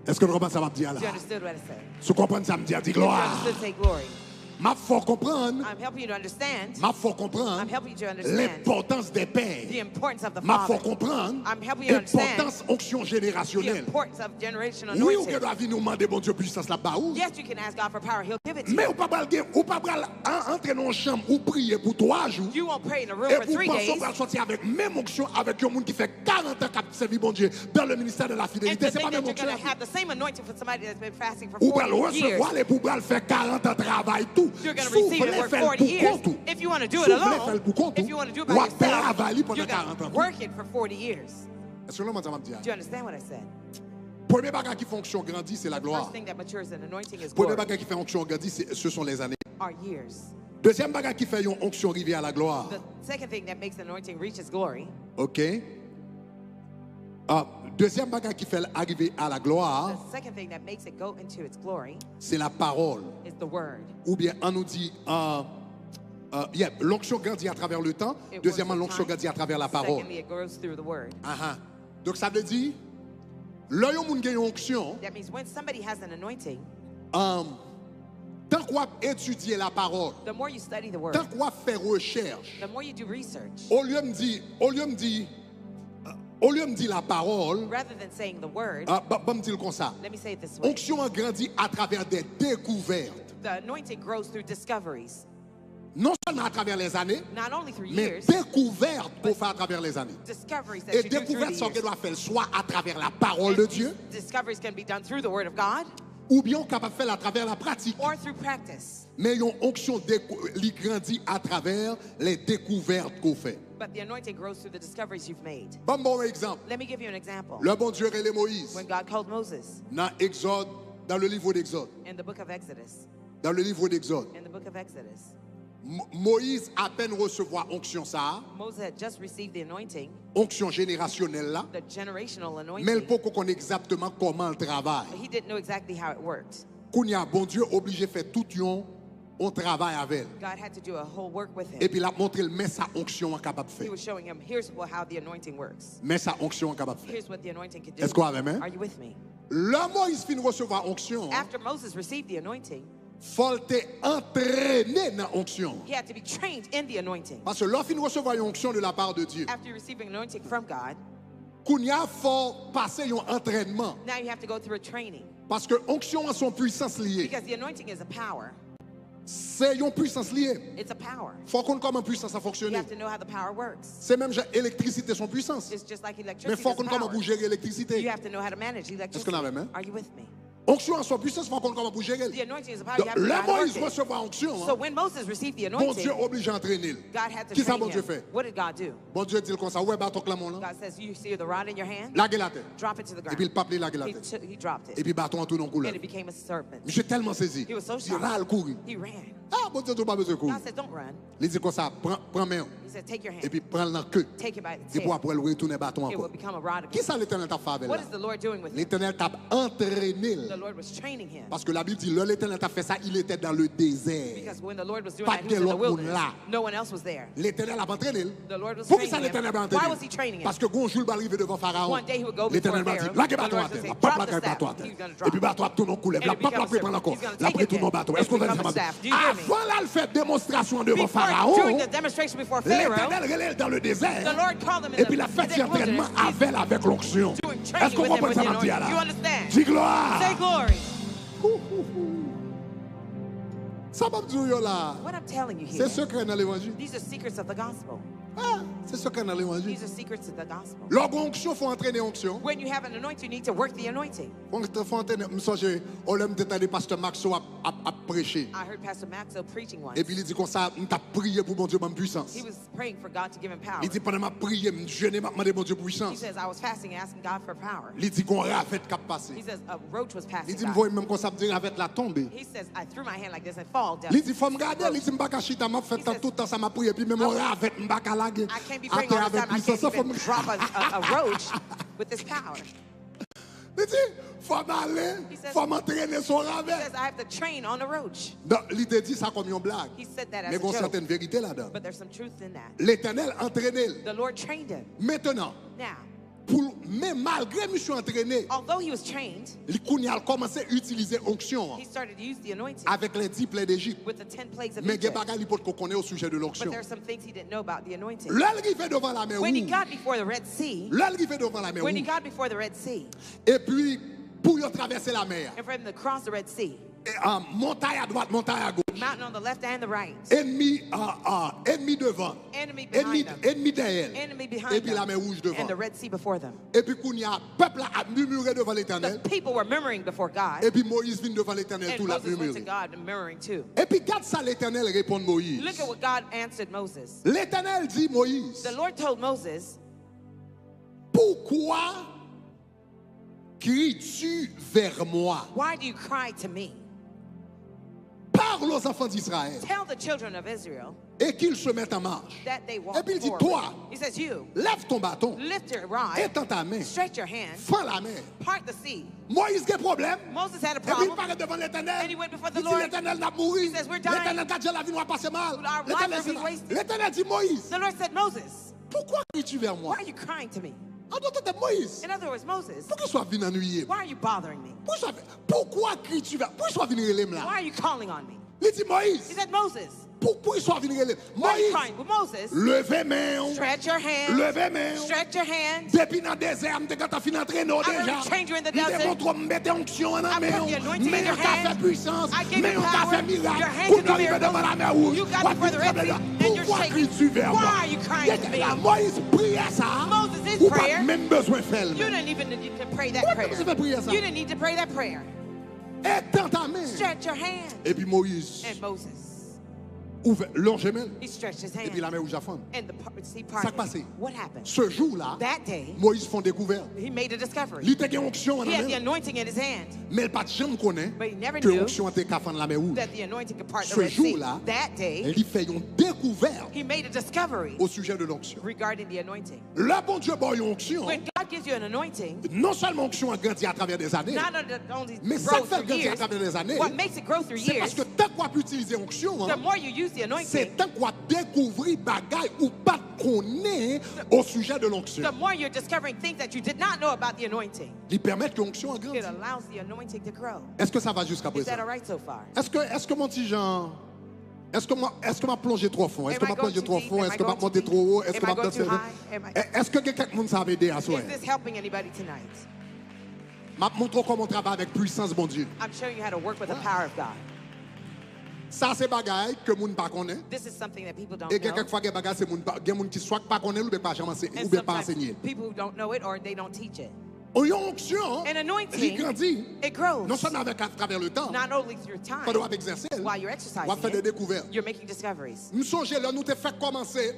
Est-ce que vous comprenez ça m'a dit là? You understood what I said? Si vous comprenez ça me dit, dit If you gloire. understood, say glory. M'a faut comprendre. I'm helping you to understand M'a faut comprendre I'm helping you to understand l'importance des the pères. importance of the M'a faut Father, comprendre I'm helping you to understand l'importance onction the générationnelle. importance of generational Oui, ou que anointing. doit venir nous demander bon Dieu puissance là-bas ou. Yes, you can ask God for power. He'll give it to Mais you. ou pas entrer dans une chambre ou prier pour 3 jours. You won't pray in a room Et for pour 3 penser days qu'on va sortir avec même onction avec un monde qui fait 40 ans qui a servi bon Dieu dans le ministère de la and fidélité. to C'est pas think that même you're onction. going to have the same anointing for somebody that's been fasting for Ou va 40 years. recevoir les pouvoir faire 40 ans de travail tout. You're going to Sous receive it voulez for faire 40 pour years. compte. If you want to do it Sous voulez faire alone, pour compte. if you want to do it by Ou à yourself, travailler pendant you're 40 going ans. to work it for 40 years. Est-ce que l'homme ça m'a dit? Do you understand what I said? Premier bagage qui fait onction grandit, c'est la gloire. First thing that matures in anointing is Premier glory, bagage qui fait onction grandit, ce sont les années. are years. Deuxième bagage qui fait une onction arriver à la gloire. The second thing that makes anointing reach its glory, OK? Deuxième bagage qui fait arriver à la gloire, the second thing that makes it go into its glory c'est la parole. is the word. Ou bien on nous dit, l'onction grandit à travers le temps. It Deuxièmement, works with l'onction time. grandit à travers la parole. Secondly, it grows through the word. Donc ça veut dire, là, yon moun gen yon onction, That means when somebody has an anointing, tant qu'on étudier la parole, the more you study the word, tant qu'on faire recherche, the more you do research. au lieu me dire la parole, Rather than saying the word, me dire comme ça. let me say it this way. Onction a grandi à travers des découvertes. The anointing grows through discoveries, Non seulement à travers les années, not only through mais years, découvertes qu'on fait à travers les années. discoveries that Et you do through découvertes the sont qu'elles years. doivent faire soit à travers la parole de And Dieu, these discoveries can be done through the word of God ou bien on est capable de faire à travers la pratique. or through practice. Mais une onction qui grandit à travers les découvertes qu'on fait. But the anointing grows through the discoveries you've made. Bon exemple. Let me give you an example. Le bon Dieu relève Moïse When God called Moses dans Exode, dans le livre d'Exode. in the book of Exodus, Dans le livre d'Exode. in the book of Exodus, Moïse à peine recevoir onction ça, Moses had just received the anointing, onction générationnelle là, the generational mais anointing. il faut qu'on connaisse exactement comment il travaille. But he didn't know exactly how it worked. Qu'on y a bon Dieu obligé de faire tout on travaille avec elle. God had to do a whole work with Et him. puis il a montré le mais sa onction est capable de He faire. was showing him, here's how the anointing works. Mais sa onction est capable de faire. Here's what the anointing can do. Est-ce qu'on a même? Are you with me? Le Moïse fin recevoir onction, After Moses received the anointing, faut te entraîner dans onction. he had to be trained in the anointing. Parce que lorsqu'il recevoir une onction de la part de Dieu, After receiving anointing from God, qu'on y a faut passer un entraînement. now you have to go through a training. Parce que onction a son puissance liée. Because the anointing is a power. C'est une puissance liée. It's a power. Faut qu'on comment puissance a You fonctionné. have to know how the power works. C'est même l'électricité son puissance. It's just like Mais electricity. faut is qu'on comment power. pour gérer l'électricité. You have to know how to manage electricity. qu'on a même, hein? Are you with me? Onction a son puissance, faut qu'on comment pour gérer. The anointing is a power. Donc, You have to know le how to work Moïse it. recevoir onction, So when Moses received the bon anointing, Dieu oblige à entraîner. God had to Qui ça train bon Dieu him. fait? What did God do? Bon Dieu dit comme ça, ouais, bâton clamon là. God says, you see the rod in your hand? Laguez la tête. Drop it to the Et ground. puis le pape laguez la He, tête. he dropped Et it. puis bâton en tout non couleur. And it became a serpent. Monsieur tellement saisi. He was so Il râle shocked. courir. He ran. Ah, bon Dieu, tu n'as pas besoin de courir. God said, don't run. Il dit comme ça, prends main. He said, take your Et hand. puis prends-le dans le queue. Take it by the Et pour tail. après, le retourner bâton It will encore. become a rod Qui again. ça l'éternel t'a fait avec What là? is the Lord doing with him? L'éternel t'a entraîné. The Lord was training him. Parce que la Bible dit, là, l'éternel t'a fait ça, il était dans le désert. Because when the Lord was doing Pas that, he de was in the l'autre monde wilderness. là. No one else was there. L'éternel a entraîné. The Lord was Pourquoi ça training l'éternel a him. entraîné? Why was he training him? Parce que quand Jules va arriver devant Pharaon, One day he would go before l'éternel va dire, Pharaoh. laguez The bâton à Lord would terre. say, Pas drop the laguer bâton à staff. terre. He's gonna Et drop puis it. bâton tourne en coulève. La And it peuple becomes après prend a- encore. he's gonna La take après it tourne en then. bâton. It Est-ce qu'on a becomes a staff. Do you hear me? avant là, le fait démonstration devant Before Pharaon, doing the demonstration before Pharaoh, l'éternel relève dans le désert. the Lord called him in Et the puis la fête in the d'entraînement wilderness. avec l'onction. Doing training Est-ce qu'on with him comprend with ça, the m'a dit anointing. You là? understand? Dis gloire. Say glory. Ça va me dire là. What I'm telling you C'est here, secret dans l'évangile. these are secrets of the gospel. Ah, c'est secret dans l'évangile. These are secrets of the gospel. L'onction, il faut entraîner l'onction. When you have an anointing, you need to work the anointing. Il faut entraîner. Je me souviens, on l'a entendu pasteur Maxo à prêcher. I heard Pastor Maxwell preaching once. Et puis il dit comme ça, on t'a prié pour mon Dieu, ma puissance. He was praying for God to give him power. Il dit pendant ma prière, je jeûnais, m'a demandé mon Dieu He puissance. says, I was fasting and asking God for power. Il dit qu'on a fait cap passer. He says, a roach was Il passing dit, by. me même comme ça, me dire avec la tombe. He says, I threw my hand like this and fall down. Il dit, faut me garder, il dit, m'baka chita, m'a fait tout le temps, ça m'a prié, puis même on a fait m'baka laguer. I can't be praying all the time. I can't even drop a roach with this power. Il dit, faut m'aller, faut m'entraîner son He ravet. says, I have to train on a roach. Il te dit ça comme une blague. He said that Mais il y a as une a certaine joke. vérité là-dedans. But there's some truth in that. L'éternel entraîné. The Lord trained him. Maintenant, Now, mais malgré monsieur entraîné, although he was trained, il a commencé à utiliser l'onction he started to use the anointing avec les 10 plaies d'Égypte. with the 10 plagues of Mais il y a Egypt. des choses qu'on connaît au sujet de But l'onction. there are some things he didn't know about the anointing. L'arrivée devant la mer When he Rouge. got before the Red Sea, L'arrivée devant la mer when he Rouge. got before the Red Sea, Et puis, pour y traverser la mer, and for him to cross the Red Sea, montagne à droite, montagne à gauche. mountain on the left and the right, Ennemi devant. enemy behind them, Ennemi derrière. enemy Et behind puis la mer them, Rouge devant. and the Red Sea before them. Et puis, quand il y a peuple a murmuré devant l'Éternel. The people were murmuring before God, Et puis Moïse vient devant l'Éternel, and tout la Moses went to murmuré. God and murmuring too. Et puis, quand ça l'Éternel répond Moïse. Look at what God answered Moses. L'Éternel dit Moïse, The Lord told Moses, pourquoi cries-tu vers moi? why do you cry to me? Parle aux enfants d'Israël Tell the children of Israel et qu'ils se mettent en marche. that they walk Et puis il dit, forward. toi, He says, you, lève ton bâton, lift your rod, étends ta main, stretch your hand, fends la mer. part the sea. Moïse a un problème. Moses had a Et puis il problem. paraît devant l'Éternel. And he went before the Il dit, Lord. l'Éternel n'a mouru. He says, we're dying. L'Éternel, quand Dieu la vie nous a passé mal. Our lives L'Éternel, will c'est be là. wasted. L'Éternel dit, Moïse, The Lord said, Moses, pourquoi cries-tu vers moi? why are you crying to me? En d'autres termes, Moïse, In other words, Moses, pourquoi tu sois venu ennuyer? why are you bothering me? Pourquoi cries-tu vers moi? Pourquoi tu sois venu relève Why là? are you calling on me? Il dit, He Moïse, said, Moses, pourquoi tu sois venu relève? why are you Moïse, crying? Well, Moses, levez main. stretch your hand, Levez main. stretch your hand. Depuis dans le désert, je suis fini d'entraîner déjà. trained you in the Je desert. montre me mettre onction en I main. put the anointing in Mais your on t'a hand. fait puissance. I gave Mais you on t'a power. fait miracle. Your hands Pour can do t'arriver miracles. devant la mer rouge. You got before the Red Sea, and you're Pourquoi shaking. cries-tu vers Why moi? are you crying to me? La Moïse priait ça. Moses, his Ou pas prayer. même besoin de faire. You didn't even need to pray that Pourquoi prayer. tu fais prier ça? You didn't need to pray that prayer. Étends ta main. Stretch your hand. Et puis Moïse And Moses, ouvre leur gemelle. he stretched his Et puis la hand. mer rouge a fond. And the sea Ça parted. passé. What happened? Ce jour-là, That day, Moïse font découvert. he made a discovery. Il était en onction en He had the main. anointing in his hand. Mais il pas de jamais connaît But he never que knew l'onction était qu'à fendre la mer rouge. that the anointing could part the Ce Red Sea. jour-là, That day, il fait une découverte he made a discovery au sujet de l'onction. regarding the anointing. Le bon Dieu a une onction. When God gives you an anointing, Non seulement l'onction a grandi à travers des années, not only mais ça grows fait through grandir à years, travers des années. what makes it grow through C'est parce years, que tant qu'on peut utiliser l'onction, the more you use the c'est anointing, tant qu'on découvrir bagaille ou pas connaît au sujet de l'onction. the more you're discovering things that you did not know about the anointing. Il permet que l'onction It grandisse. allows the anointing to grow. Est-ce que ça va jusqu'à Is présent? that all right so far? Est-ce que mon petit Jean, est-ce que m'a plongé trop fond? Est-ce Am que I m'a going plongé too trop deep? fond? Am Est-ce I que m'a going too monté deep? trop haut? Est-ce Am que I m'a going too dansé? high? Am I- Est-ce que quelqu'un de ça m'aider à soi? Is this helping anybody tonight? M'a montré comment on travaille avec puissance, bon Dieu. I'm showing you how to work with the power of God. Ça, c'est bagaille que moun pas connaît. This is something that people don't Et know. quelquefois, il y a bagaille, c'est moun qui soit pas connaît ou bien pas jamais enseigné. And Ou bien pas sometimes enseigné. people who don't know it or they don't teach it. On y a onction, An anointing, il grandit. it grows. Non seulement avec à travers le temps, Not only through time, on doit exercer, while you're on va exercising faire des it, découvertes. you're making discoveries. Nous songeons là, nous te fait commencer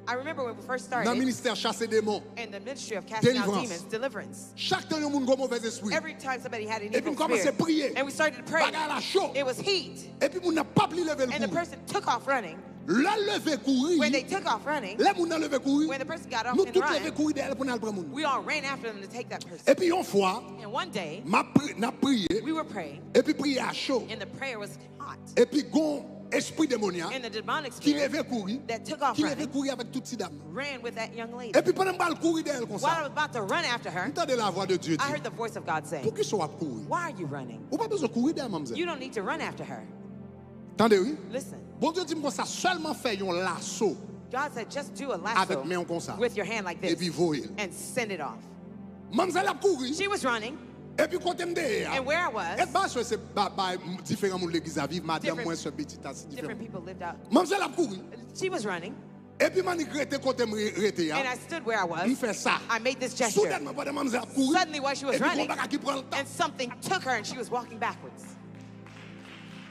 I remember when we first dans le started ministère chasser démons. in the ministry of casting out Délivrance. demons, deliverance. Chaque temps, il y a un monde qui a un mauvais esprit. Every time somebody had an Et puis, evil on commence à spirit, prier. and we started to pray, Bagarre la chaud. it was heat, Et puis, on n'a pas pu lever le and the courir. person took off running. La lever courir. When they took off running, Les gens levé courir. when the person got off Nous and tous levé run, courir derrière pour nous prendre monde. we all ran after them to take that person. Et puis, une fois, And one day, n'a prié. we were praying, Et puis, prier à chaud. and the prayer was hot. Et puis, gon esprit démoniaque And the demonic qui spirit levé courir. that took off Qui levé running courir avec toute ces dames. ran with that young lady. Et puis, pendant que je courir derrière comme While I ça, was about to run after her, entendez la voix de Dieu I dire. heard the voice of God saying, Pour qui soit courir? why are you running? Ou pas besoin de courir derrière mademoiselle. You don't need to run after her. Attendez, oui? Listen, Bon Dieu dit que ça seulement fait un lasso God said, just do a avec lasso main comme ça. with your hand like Et this puis voyez. and send it off. Mademoiselle a couru. She was running, Et puis quand elle me dit, and where I et was, bah c'est différents monde l'église à vivre, madame Different- moi ce petit assez différent. different people lived out. Mademoiselle a couru. She was running, Et puis man regretté quand elle me rete and I stood where I il was. fait ça. I made this gesture. Soudainement pendant mademoiselle a couru. Suddenly, while she was Et puis running, on va qui prend le temps. and something took her, and she was walking backwards.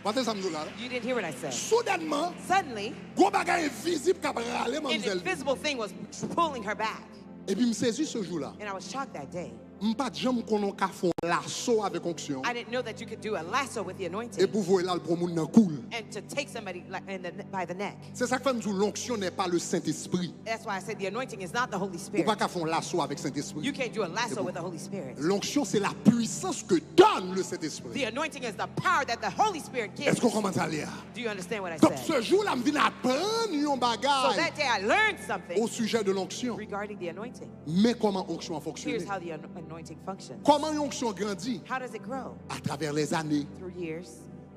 Partez ça me dit là. You didn't hear what I said. Soudainement, Suddenly, gros bagage invisible qui a râlé an mademoiselle. invisible thing was pulling her back, Et puis me saisi ce jour-là. and I was shocked that day. M'pas jamais qu'on ka font lasso avec onction. I didn't know that you could do a lasso with the Et anointing pour voir là pour moun nan cool. and to take somebody like by the neck. C'est ça que fait nous dire l'onction n'est pas le Saint-Esprit. That's why I said the anointing is not the Holy Ou Spirit. pas qu'à font lasso avec Saint-Esprit. You can't do a lasso with the Holy Spirit. L'onction c'est la puissance que donne le Saint-Esprit. The anointing is the power that the Holy Spirit gives. Est-ce qu'on commence à lire? Do you understand what I Donc said? ce jour-là, je viens apprendre un So bagage that day I learned something au sujet de l'onction. regarding the anointing. Mais comment l'onction a fonctionné? Here's how the anointing functions. Comment l'onction grandit? How does it grow? À travers les années. Through years.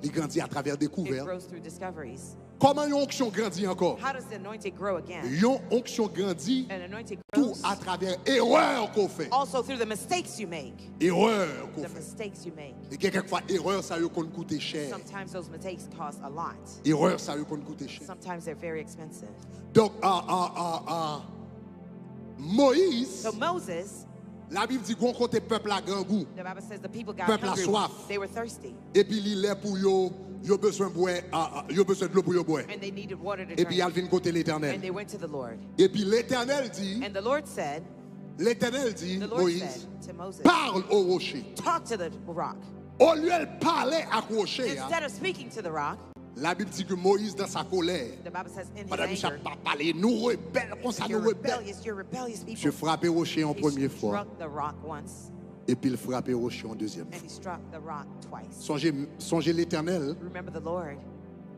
Il grandit à travers It découvertes. grows through discoveries. Comment l'onction grandit encore? How does the anointing grow again? L'onction grandit An anointing tout grows à travers erreur qu'on fait. also through the mistakes you make. Erreur qu'on The fait. mistakes you make. Et quelquefois, erreur, ça y qu'on coûte cher. Sometimes those mistakes cost a lot. Erreur, ça y qu'on coûte cher. Sometimes they're very expensive. Donc, Moïse, So Moses, la Bible dit qu'on côté peuple à grand goût. the Bible says the people got Peuple a hungry. soif. They were thirsty. Et puis, il est pour yo besoin de boire, yo besoin de l'eau pour yo boire. And they needed water to Et puis, il drink. vient côté And l'Éternel. they went to the Lord. Et puis, l'Éternel dit, And the Lord said, the Lord Moïse, said to Moses, parle au rocher. talk to the rock. Au lieu de parler à rocher, Instead of speaking to the rock, la Bible dit que Moïse, dans sa colère, the Bible says in madame his Michel anger, pas parler, nous rebelles, comme ça nous rebelles. you're rebellious Je people. frappais rocher en He première fois, struck the rock once, et puis il frappait rocher en deuxième and fois. he struck the rock twice. Songez l'Éternel, Remember, the Lord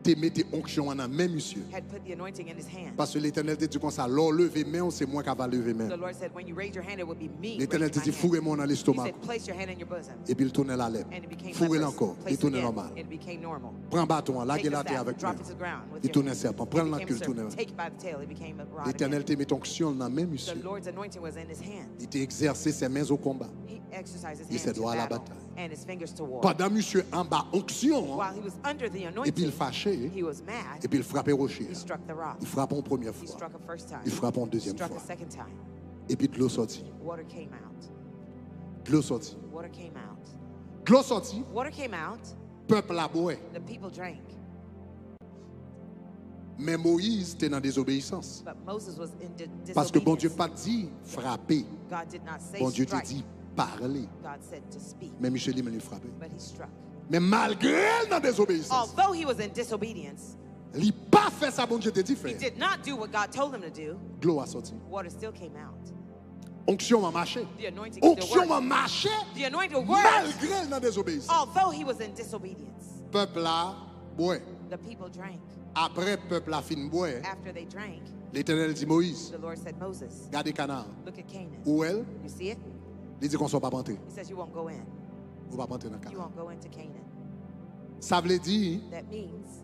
te mette onction en un même monsieur. had put the anointing in his hand. Parce que l'Éternel te dit comme ça, l'or levé main, c'est moi qui va lever The main. Lord said, when you raise your hand, it will be me. L'Éternel te raising dit, my hand. fourrez-moi dans He l'estomac. said, place your hand in your bosom. Et puis il tourne la lèvre. And it became Fourrez leprous. encore, Place il tourne it again. normal. It became normal. Prends bâton, là, Take la the terre staff, avec drop lui. it to the ground with Il your tourne un hand. serpent, prends It la became queue, a tourne. serpent. Take it by the tail, it became a rod L'Éternel again. te met onction dans même The monsieur. Lord's anointing was in his hand. Il t'a exercé ses mains au combat. He exercised his Et ses hands to doigts à la battle bataille. and his fingers to war. Pendant monsieur en bas onction, While he was under the et puis il anointing, fâché, he was mad. et puis il frappait rocher. He struck the rock. Il frappe en première He fois. struck a first time. Il frappe en He deuxième struck fois. a second time. Et puis de l'eau sortit. Water came out. De l'eau sortit. Water came out. De l'eau sortit, Water came out. peuple a boire. The people drank. Mais Moïse était dans la désobéissance. But Moses was in Parce que bon Dieu disobedience. pas dit frapper. God did not say Bon Dieu te strike. dit parler. God said to speak. Mais Michel il me frappé. But he struck. Mais malgré dans la désobéissance, Although he was in disobedience, il n'a pas fait ça, bon Dieu te dit he faire. did not do what God told him to do. De l'eau a sorti. Water still came out. Onction a marché. The anointing still Onction a worked. marché The anointing worked. malgré dans la désobéissance. Although he was in disobedience. Peuple a boire. The people drank. Après peuple a fin boire. After they drank, L'Éternel dit Moïse, the Lord said, Moses, gardez Canaan. look at Canaan. Où elle? You see it? Il dit qu'on ne soit pas rentré. He says you won't go in. On va pas rentrer dans You Canaan. won't go into Canaan. Ça veut dire, That means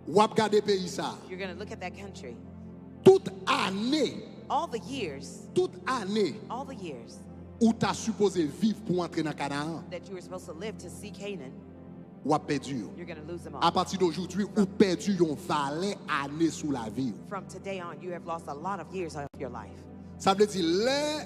ou ap gade pays ça. you're going to look at that country. Toute année, All the years, où tu as supposé vivre pour entrer dans Canaan, that you were supposed to live to see Canaan, ou a perdu. you're going to lose them À all. partir d'aujourd'hui, ou perdu yon valet année sous la vie. From today on, you have lost a lot of years of your life. Ça veut dire, les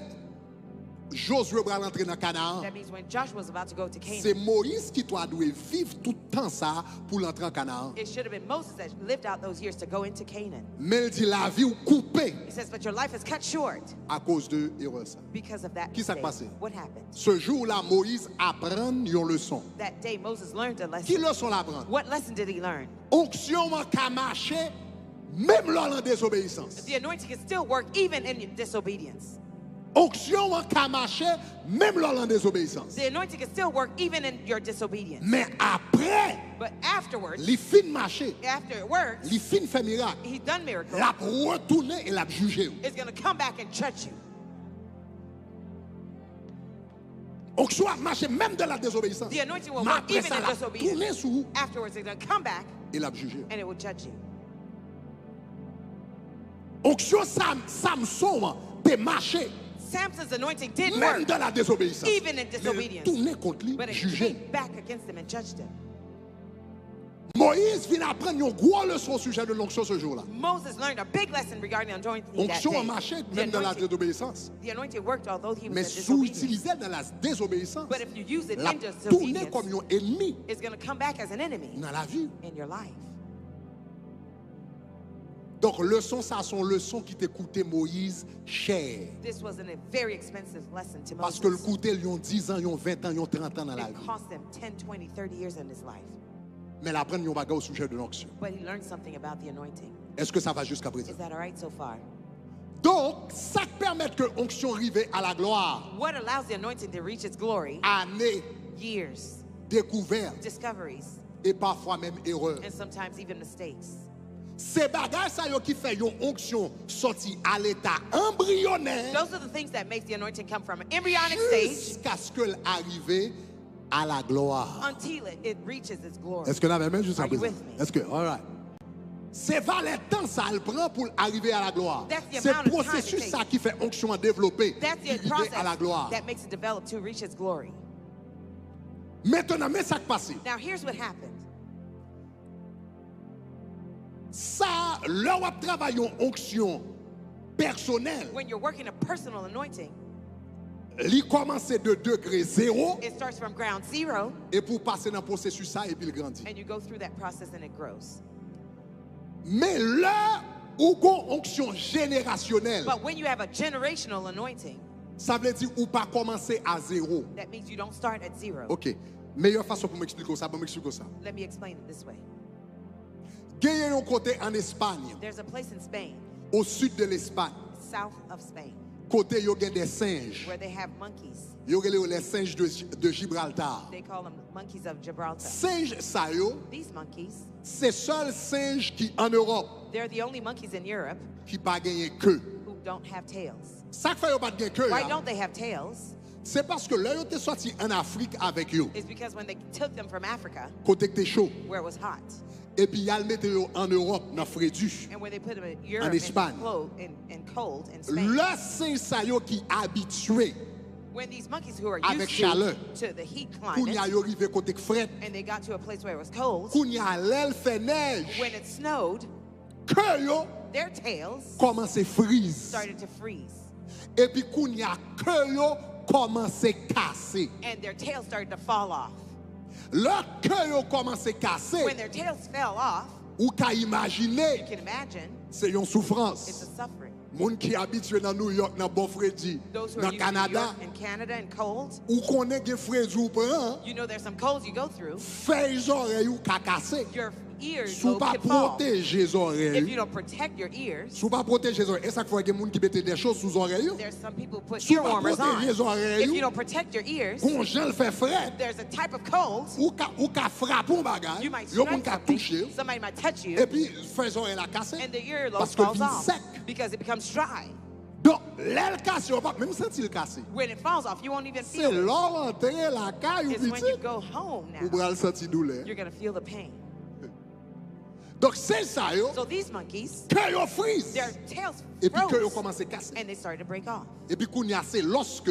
Josué va rentrer dans Canaan. That means when Joshua was about to go to C'est Canaan, Moïse qui doit vivre tout le temps ça pour l'entrer en Canaan. it should have been Moses that lived out those years to go into Canaan. Mais il dit la vie ou coupée He says, but your life is cut short à cause de erreur ça. because of that Qui s'est mistake. passé? What happened? Ce jour-là, Moïse apprend une leçon. That day, Moses learned a Qui lesson. leçon l'apprend? What lesson did he learn? Onction a marché même lors de désobéissance. The anointing can still work even in disobedience. Onction a marché même lors de désobéissance. The anointing can still work even in your disobedience. Mais après, But afterwards, les fin marché, after it works, les fin fait miracle. he's done miracles. L'a retourné et l'a jugé. Is going to come back and judge you. Onction a marché même dans la désobéissance. The anointing will Mais work après even ça, in l'a tourné disobedience. sous Afterwards, it's going to come back et l'a jugé. and it will judge you. Onction Samson te marché Samson's anointing did même work dans la désobéissance. even in Mais disobedience. tourné contre lui, But it jugé. came back against him and judged him. Moïse vient apprendre une grosse leçon au sujet de l'onction ce jour-là. Moses learned a big lesson regarding the anointing that Onction a day. marché The même dans la anointing, désobéissance. the anointing worked although he was Mais in disobedience. sous-utilisé dans la désobéissance, But if you use it la in tourné disobedience, comme un ennemi it's going to come back as an enemy dans la vie. in your life. Donc, leçon, ça sont leçons qui t'écoutaient Moïse cher. This was a very expensive lesson to Parce que le Moses. coûté, ils ont 10 ans, ils ont 20 ans, ils ont 30 ans dans la It vie. cost him 10, 20, 30 years in his life. Mais il apprend un bagage au sujet de l'onction. But he learned something about the anointing. Est-ce que ça va jusqu'à présent? Is that all right so far? Donc, ça permet que l'onction arrive à la gloire. What allows the anointing to reach its glory? Année, Years, découverte discoveries, et parfois même erreur. and sometimes even mistakes. C'est bagage ça yo qui fait une onction sorti à l'état embryonnaire Those are the things that make the anointing come from an embryonic stage jusqu'à ce qu'elle arrive à la gloire. until it reaches its glory. Est-ce que la même jusqu'à Are you présent? with me? Est-ce que, all right. C'est valet temps ça elle prend pour arriver à la gloire. That's the C'est amount of time it processus takes. ça qui fait onction développer That's qui the arrive à la process gloire. that makes it develop to reach its glory. Maintenant, mais ça qui passe. Now, here's what happened. Ça, là où on travaille en onction personnelle, When you're working a personal anointing, il commence de degré 0 it starts from ground zero, et pour passer dans le processus ça et puis il grandit. and you go through that process and it grows. Mais là où on onction générationnelle, But when you have a generational anointing, ça veut dire ou pas commencer à 0. that means you don't start at zero. OK. Meilleure façon pour m'expliquer ça, pour m'expliquer ça. Let me explain it this way. Il y a un côté en Espagne, There's a place in Spain, au sud de l'Espagne, south of Spain, côté il y a des singes. where they have monkeys. Il y a les singes de Gibraltar. They call them monkeys of Gibraltar. Singes ça yo, These monkeys, c'est seul singe qui en Europe they're the only monkeys in Europe qui pas gagné queue. who don't have tails. Ça fait yo pas gagné queue. Why don't they have tails? C'est parce que là yo t'es sorti en Afrique avec yo, It's because when they took them from Africa, côté que t'es chaud. where it was hot, Et puis il mettre yo en Europe dans frédu. and where they put them in Europe Espagne. and cold in Spain. Le singe ça yo qui habitué When these monkeys who are Avec used chaleur. to the heat Kounya climate, yo rive côté fret. and they got to a place where it was cold, Kounya l'el fait neige. when it snowed, Que yo their tails commence frise. started to freeze, Et puis kounya que yo commence casser. and their tails started to fall off. Le que yo commence casser, When their tails fell off, ou ka you imaginer, can imagine c'est une it's souffrance. a suffering. Moun qui habitué dans New York, dans bon frédi, Those who are dans used to New Canada, York and Canada and cold, ou connaît gen frédi ou prend, you know there's some colds you go through. fais oreilles ou ka casser. Your ears Sou pas can fall. protéger les If you oreilles. don't protect your ears, Sou pas protéger les oreilles. Et ça fait que moun qui mette des choses sous oreilles. there's some people who put Sou ear pas warmers on. protéger les oreilles. If you don't protect your ears, Kon jan le fait fret. there's a type of cold, Ou ka frappe un bagay. you might Yo moun strike ka something, toucher. somebody might touch you, Et puis fais oreilles la casser. and the earlobe Parce que falls vin off sec. because it becomes dry. Donc, l'aile casse, on va même sentir le casser. When it falls off, you won't even C'est feel it. l'or entrer la caille ou It's when petit. you go home Ou now, bral sentir douleur. you're going to feel the pain. Donc, c'est ça, yo. So these monkeys, Que yo freeze. their tails Et puis que yo froze, commence à casser. and they started to break off. Et puis qu'on y a, c'est lorsque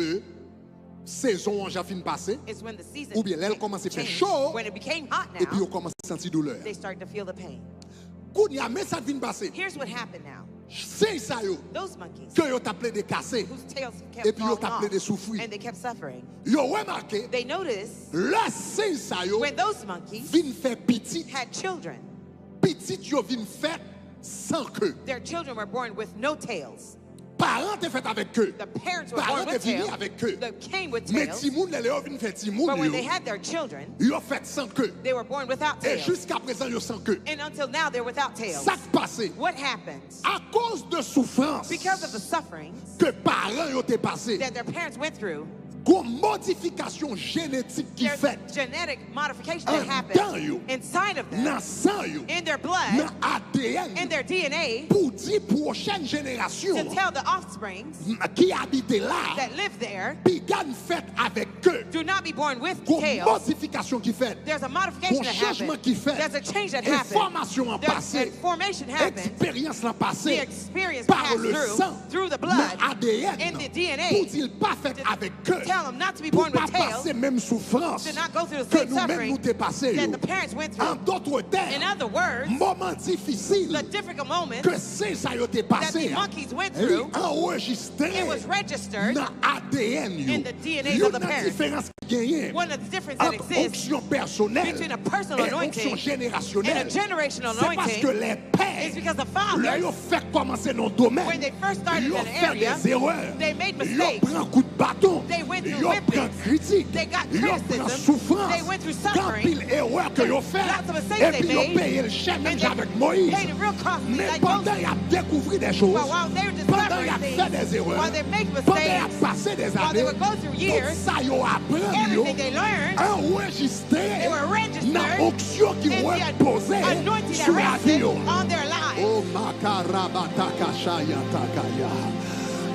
saison en j'ai fini passer. It's when the season Ou bien l'aile commence à faire changed. chaud. When it became hot Et puis now, on commence à sentir douleur. they started to feel the pain. Qu'on y a, mais ça vient passer. Here's what happened now. C'est ça yo. Those monkeys Que yo t'appelé des cassés. whose tails Et kept puis yo falling t'appelé des off, souffrir. and they kept suffering. Yo remarqué, They noticed là c'est ça yo. when those monkeys Vin fait petit. had children, Petit yo vin fait sans queue. their children were born with no tails. Parents te fait avec queue. The parents were Parents born te with vini tails. avec queue. They came with Mais tails. Timoun les yo vin fait Timoun But when they yo. had their children, Yo fait sans queue. they were born without Et tails. jusqu'à présent yo sans queue. And until now, they're without tails. Ça qui passe. What happens? À cause de souffrance Because of the sufferings que parents yo te passé. that their parents went through, Une modification génétique qui there's fait genetic modification En that dedans yo. happens inside of them, dans sang yo, in their blood, dans ADN in their DNA, pour dire prochaine génération to tell the offsprings qui habite là, that live there, puis gagne fait avec eux. do not be born with Une tails. modification qui fait, There's a modification un that changement happens. qui fait, There's a change that happens. information en There's passé, formation happens. expérience en The passé, experience par passed le sang, through the dans blood, ADN, in the pour DNA, dire pas fait avec eux, tell them not to be pour born pas with tails, passer même souffrance to not go through the que same nous-mêmes suffering nous t'es passé. that the parents went En through. d'autres In termes, other words, moment difficile the difficult moments que c'est ça yo t'es that passé, the monkeys went li through, enregistré it was registered. dans ADN yo. in the DNA Yo of the nan parents. différence qui gagne One of the differences that entre exists onction personnelle between a personal et anointing onction générationnelle. and a generational C'est parce que anointing les is pères, because the là fathers, yo fait commencer dans le domaine, when they first started yo in an fait area, des erreurs, they made yo mistakes. prend coup de bâton, They went through yo prend whippings. critique, They got yo prend criticism. souffrance, They went through quand suffering. pile erreur que yo fait, Lots of mistakes et they puis yo made. payé le chèque même And they avec Moïse. paid it real costly Mais like pendant Moses. il a découvert des choses, But while they were pendant il a discovering fait things, des erreurs, while they make pendant il a mistakes, passé des while they années, would go through tout years, ça yo apprend yo, everything they learned, enregistré they were registered dans l'onction qui in reposait the anointing that sur la vie rested yo. on their lives. Oh makarabatakashaya takaya.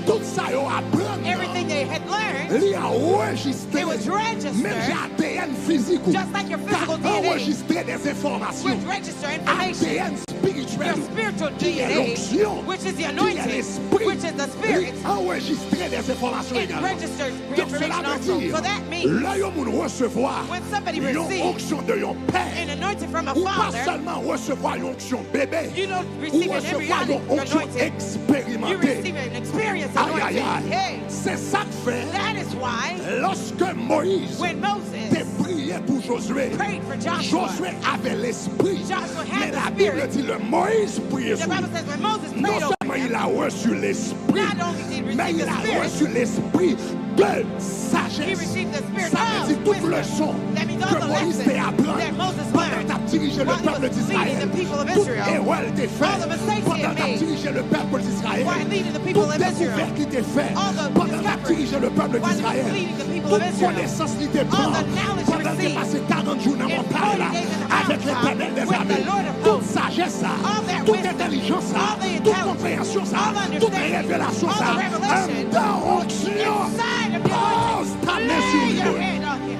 Tout ça yo apprend. Everything they had learned, Li enregistré. it was registered, Même j'ai ADN physique. just like your physical T'as DNA, enregistré des informations. which register information. ADN spirituel. Your spiritual Qui est DNA, l'onction. which is the Qui est anointing, l'esprit. which is the spirit, Li enregistré des informations it également. registers Donc cela information veut also. dire, So that means là yo moun recevoir when somebody yon receives onction de yon an père, anointing from a ou pas father, seulement recevoir yon onction bébé, you don't ou receive an recevoir embryonic yon onction anointing. You expérimentée. receive an experience Aïe, aïe, anointing. aïe. Hey, C'est ça que fait that is why lorsque Moïse when Moses te priait pour Josué, prayed for Joshua, Josué avait l'esprit. Joshua had Mais the la Bible spirit. dit le Moïse priait The sur Bible lui. says when Moses Non prayed over seulement him, il a reçu l'esprit, not only did he mais receive il the a spirit, reçu l'esprit de he sagesse. received the spirit Ça veut of dire toute wisdom. leçon That means all que the Moïse lessons t'a appris that Moses pendant learned que tu dirigé le while he peuple was d'Israël. leading the people of Toute Israel. erreur t'est faite All the mistakes he pendant had que tu made dirigé le peuple d'Israël. while leading the people Toute of Israel. découverte qui t'est faite All the pendant que tu discovery dirigé le peuple while he was d'Israël. leading the people Toute of Israel. connaissance qui t'est All prise the knowledge you pendant que tu received passé 40 jours dans la in montagne 40 days in the avec mountain l'éternel des with the armées. Lord of Toute hosts. sagesse, All that toute wisdom, intelligence, all the toute intelligence, compréhension, all the toute understanding, révélation, all the revelation, dans onction. inside of the Pose ta main Lay sur your lui. hand on him.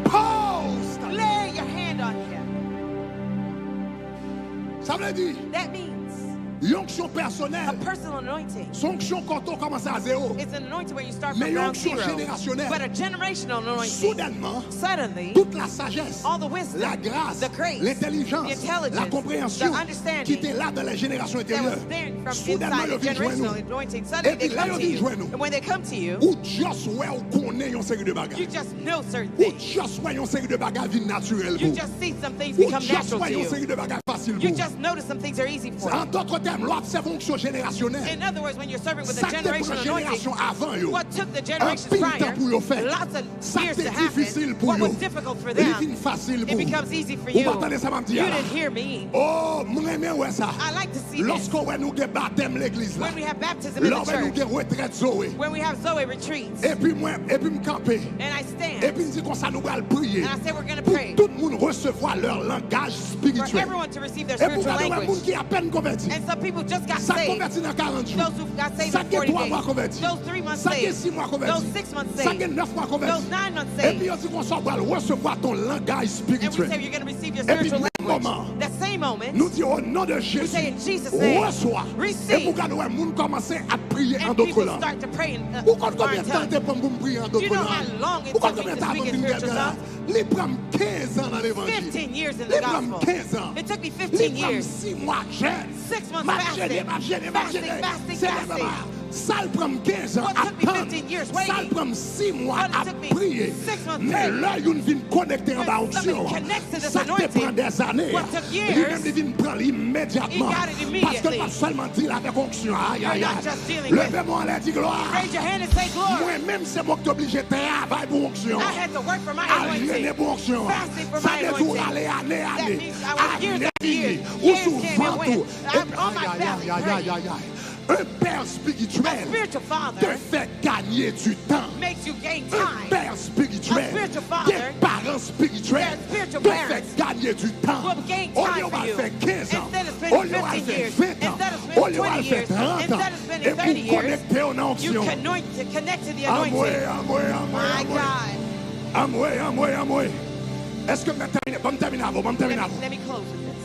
Pose ta main. Lay your hand on him. Ça veut dire, That means l'onction a personnelle, personal anointing. son onction quand on commence à zéro. It's an anointing where you start Mais from ground l'onction zero. générationnelle, But a generational anointing, soudainement, suddenly, toute la sagesse, all the wisdom, la grâce, the grace, l'intelligence, the intelligence, la compréhension the understanding qui était là dans les générations that antérieures, was there from soudainement, inside ils the viennent joindre generational nous. anointing, Et suddenly they puis là, come to ils viennent you. joindre nous. And when they come to you, Ou just ouais, ou connaît une série de you bagages. just know certain Ou things. just ouais, une série de bagages vie naturelle You pour. just see some things Ou become just natural ouais, to une you. série de bagages faciles You pour. just notice some things are easy for En you. d'autres termes, l'observe onction générationnelle. In other words, when you're serving with Ça a qui te prend generational génération anointing, avant, yo. what took the Un generations pile temps prior, pour yo faire. lots of Ça years qui to est difficile happen, pour what yo. was difficult for Il them, devient facile it pour becomes easy for Vous you. m'entendez ça, m'a dit, You là? didn't hear me. Oh, moi j'aime ouais ça. I like to see this. Lorsqu'on va nous get baptême l'église là. When we have baptism in Là, the on va nous church, get retraite Zoé. when we have Zoe retreats, Et puis moi, et puis me camper. and I Et stand, puis me dit qu'on ça nous va le prier. and I say we're going to Pour pray tout le monde recevoir leur langage for spirituel. everyone to receive their Et pour spiritual garder un monde language. qui est à peine converti. And some people just got Ça saved. converti dans 40 jours. Those who got saved Ça in qui est 40 3 mois days. converti. Those 3 months Ça qui est saved. 6 mois converti. Those 6 months Ça qui est saved. 9 mois converti. Those 9 months Et saved. puis on dit qu'on s'en va recevoir ton langage And we spirituel. say you're going to receive your Et puis spiritual même language. moment, that same moment, nous disons au nom de we Jésus, say in Jesus' name, reçois. Et receive. pour que nous monde commencer à prier en And d'autres people langues. start to pray in Vous comprenez combien foreign de temps tongues. t'es pour me prier en Do d'autres you know langues? how long it Vous took comprenez me combien to de temps speak in spiritual quelqu'un? tongues? Les prend 15 ans dans l'évangile. 15 years in Les the prend gospel. 15 ans. It took me Les 15 prend years. 6 mois jeune. 6 months Marcher, fasting. Fasting. ça le prend 15 ans What à took me attendre. 15 years Ça le waiting. prend 6 mois What à took me prier. 6 months Mais praying. là, il vient connecter en When bas onction. something connects to this Ça te anointing, prend des années. what took years, Lui-même, il vient prendre immédiatement. he got it Parce que immediately. pas seulement dire avec onction. Aïe, aïe, You're aïe. not just dealing with- Levez-moi la dit gloire. Raise your hand and say glory. Moi-même, c'est moi qui t'ai obligé de travailler pour onction. I had to work for my Aliéné anointing. pour onction. Fasting for Ça my veut dire anointing. aller année, That année. means I was years after years. Ou Years sous came and went. ventre. I'm on my belly praying. Un père A spirituel spiritual te father fait gagner du temps. makes you gain Un time. père spirituel, A spiritual father, des parents spirituels their spiritual te parents fait gagner du temps. will gain Au time lieu for de you. faire 15 ans, Instead of spending au lieu de 15 faire years, 20 ans, instead of au lieu spending de 20 faire years, 30 ans, instead of spending et 30 pour years, connecter en you onction. can connect to the Amoué, anointing. amoué, amoué, My amoué. God. Amoué, amoué, amoué. Est-ce que je termine avant? Let me close with this.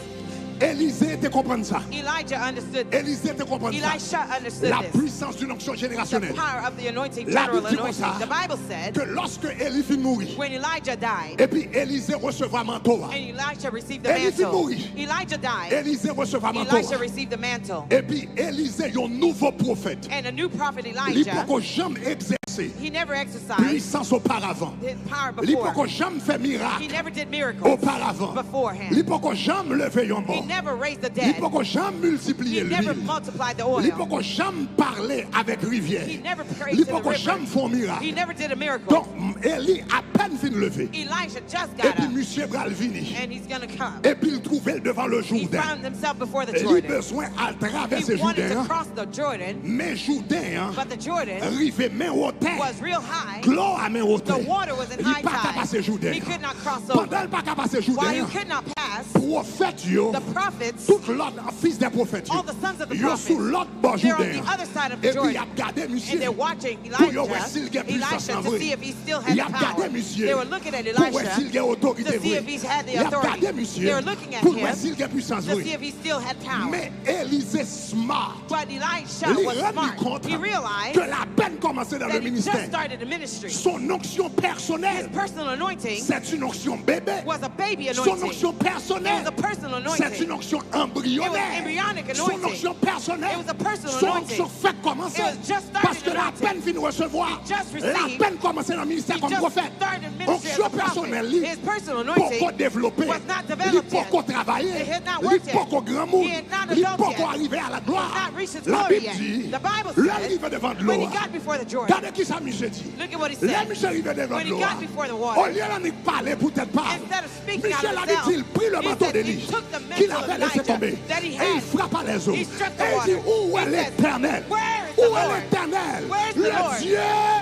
Élisée te comprend ça. Elijah understood this. Élisée te comprend ça. Elisha understood La this. puissance d'une onction The générationnelle. power of the anointing, La general Bible dit comme anointing. ça, The Bible said que lorsque Élie fit mourir, when Elijah died et puis Élisée recevra manteau, and Elisha received the Élie fit mantle, mourir. Elijah died. Élisée recevra manteau, Elisha received the mantle. et puis Élisée un nouveau prophète. And a new prophet Il Elijah, peut jamais exercer he never exercised puissance auparavant. his power Il before. peut jamais faire He miracle never did miracles auparavant. beforehand. Il peut jamais lever un He mort. never raised the Il dead. peut jamais multiplier He never l'huile. multiplied the Il oil. peut jamais parler avec rivière. He never prayed Il to the peut jamais river. faire miracle. He never did a miracle. Donc Élie à peine fin lever. Elijah just Et got puis up monsieur Bral vini. and he's going to come. Et puis il trouvait devant le He Jourdain. found himself before the Il a Jordan. besoin à He traverser wanted to Jourdain. cross the Jordan, Mais Jourdain, but the Jordan arrivé main au terre. was real high. Clos à main au The terre. water was in Il high pas capable passer tide. Jourdain. He could not cross Pendant over. il pas capable passer While he Jourdain, could not pass, prophète yo, the prophets, tout l'autre fils des prophètes yo, all the sons of the yo prophets, sous l'autre bord they're on Jourdain. the other side of Et the puis il Jordan. a regardé monsieur And they're watching pour yo voir Elijah, s'il y a puissance Elisha en to vrai. see if he still had Il a the regardé power. monsieur They were looking at pour voir Elisha s'il y a autorité to see vraie. if he had the Il a regardé authority. monsieur They were looking at pour voir him s'il y a puissance to see vraie. if he still had power. Mais Élisée smart. But Elisha Il was rendu smart. compte He realized que la peine commençait dans that le he just ministère. started the ministry. Son onction personnelle, Personal anointing c'est une onction bébé. was a baby Son anointing. onction It personnelle, was a personal c'est anointing. une onction It was embryonnaire. embryonic Son anointing. onction personnelle, It was a personal son anointing. onction fait commencer. It was just started Parce que la anointing. peine vient de recevoir. He just La received. peine commençait dans le ministère He comme just prophète. started ministry Onction as a prophet. personnelle, His personal pour anointing développer, was not il developed faut yet. qu'on travaille, It had not il worked faut yet. qu'on grand monde, He had not il developed faut yet. qu'on arrive à la gloire. He had not reached his La glory Bible yet. dit, The Bible l'arrivé said, devant de when l'eau. he got before the Jordan, Regardez qui ça Michel dit. look at what he Là, said. Michel arrivé devant When de he l'eau. got before the Au water, lieu d'en parler pour tête part. instead of speaking out Michel of a himself, dit, il prit le he manteau said he d'Élie took the qu'il mantle of avait laissé tomber. Elijah that he Et il had. frappa les eaux. He struck the Et il water. dit, où He est said, l'Éternel? Where is Où the est Lord? l'Éternel? Where's the Lord? Le Dieu.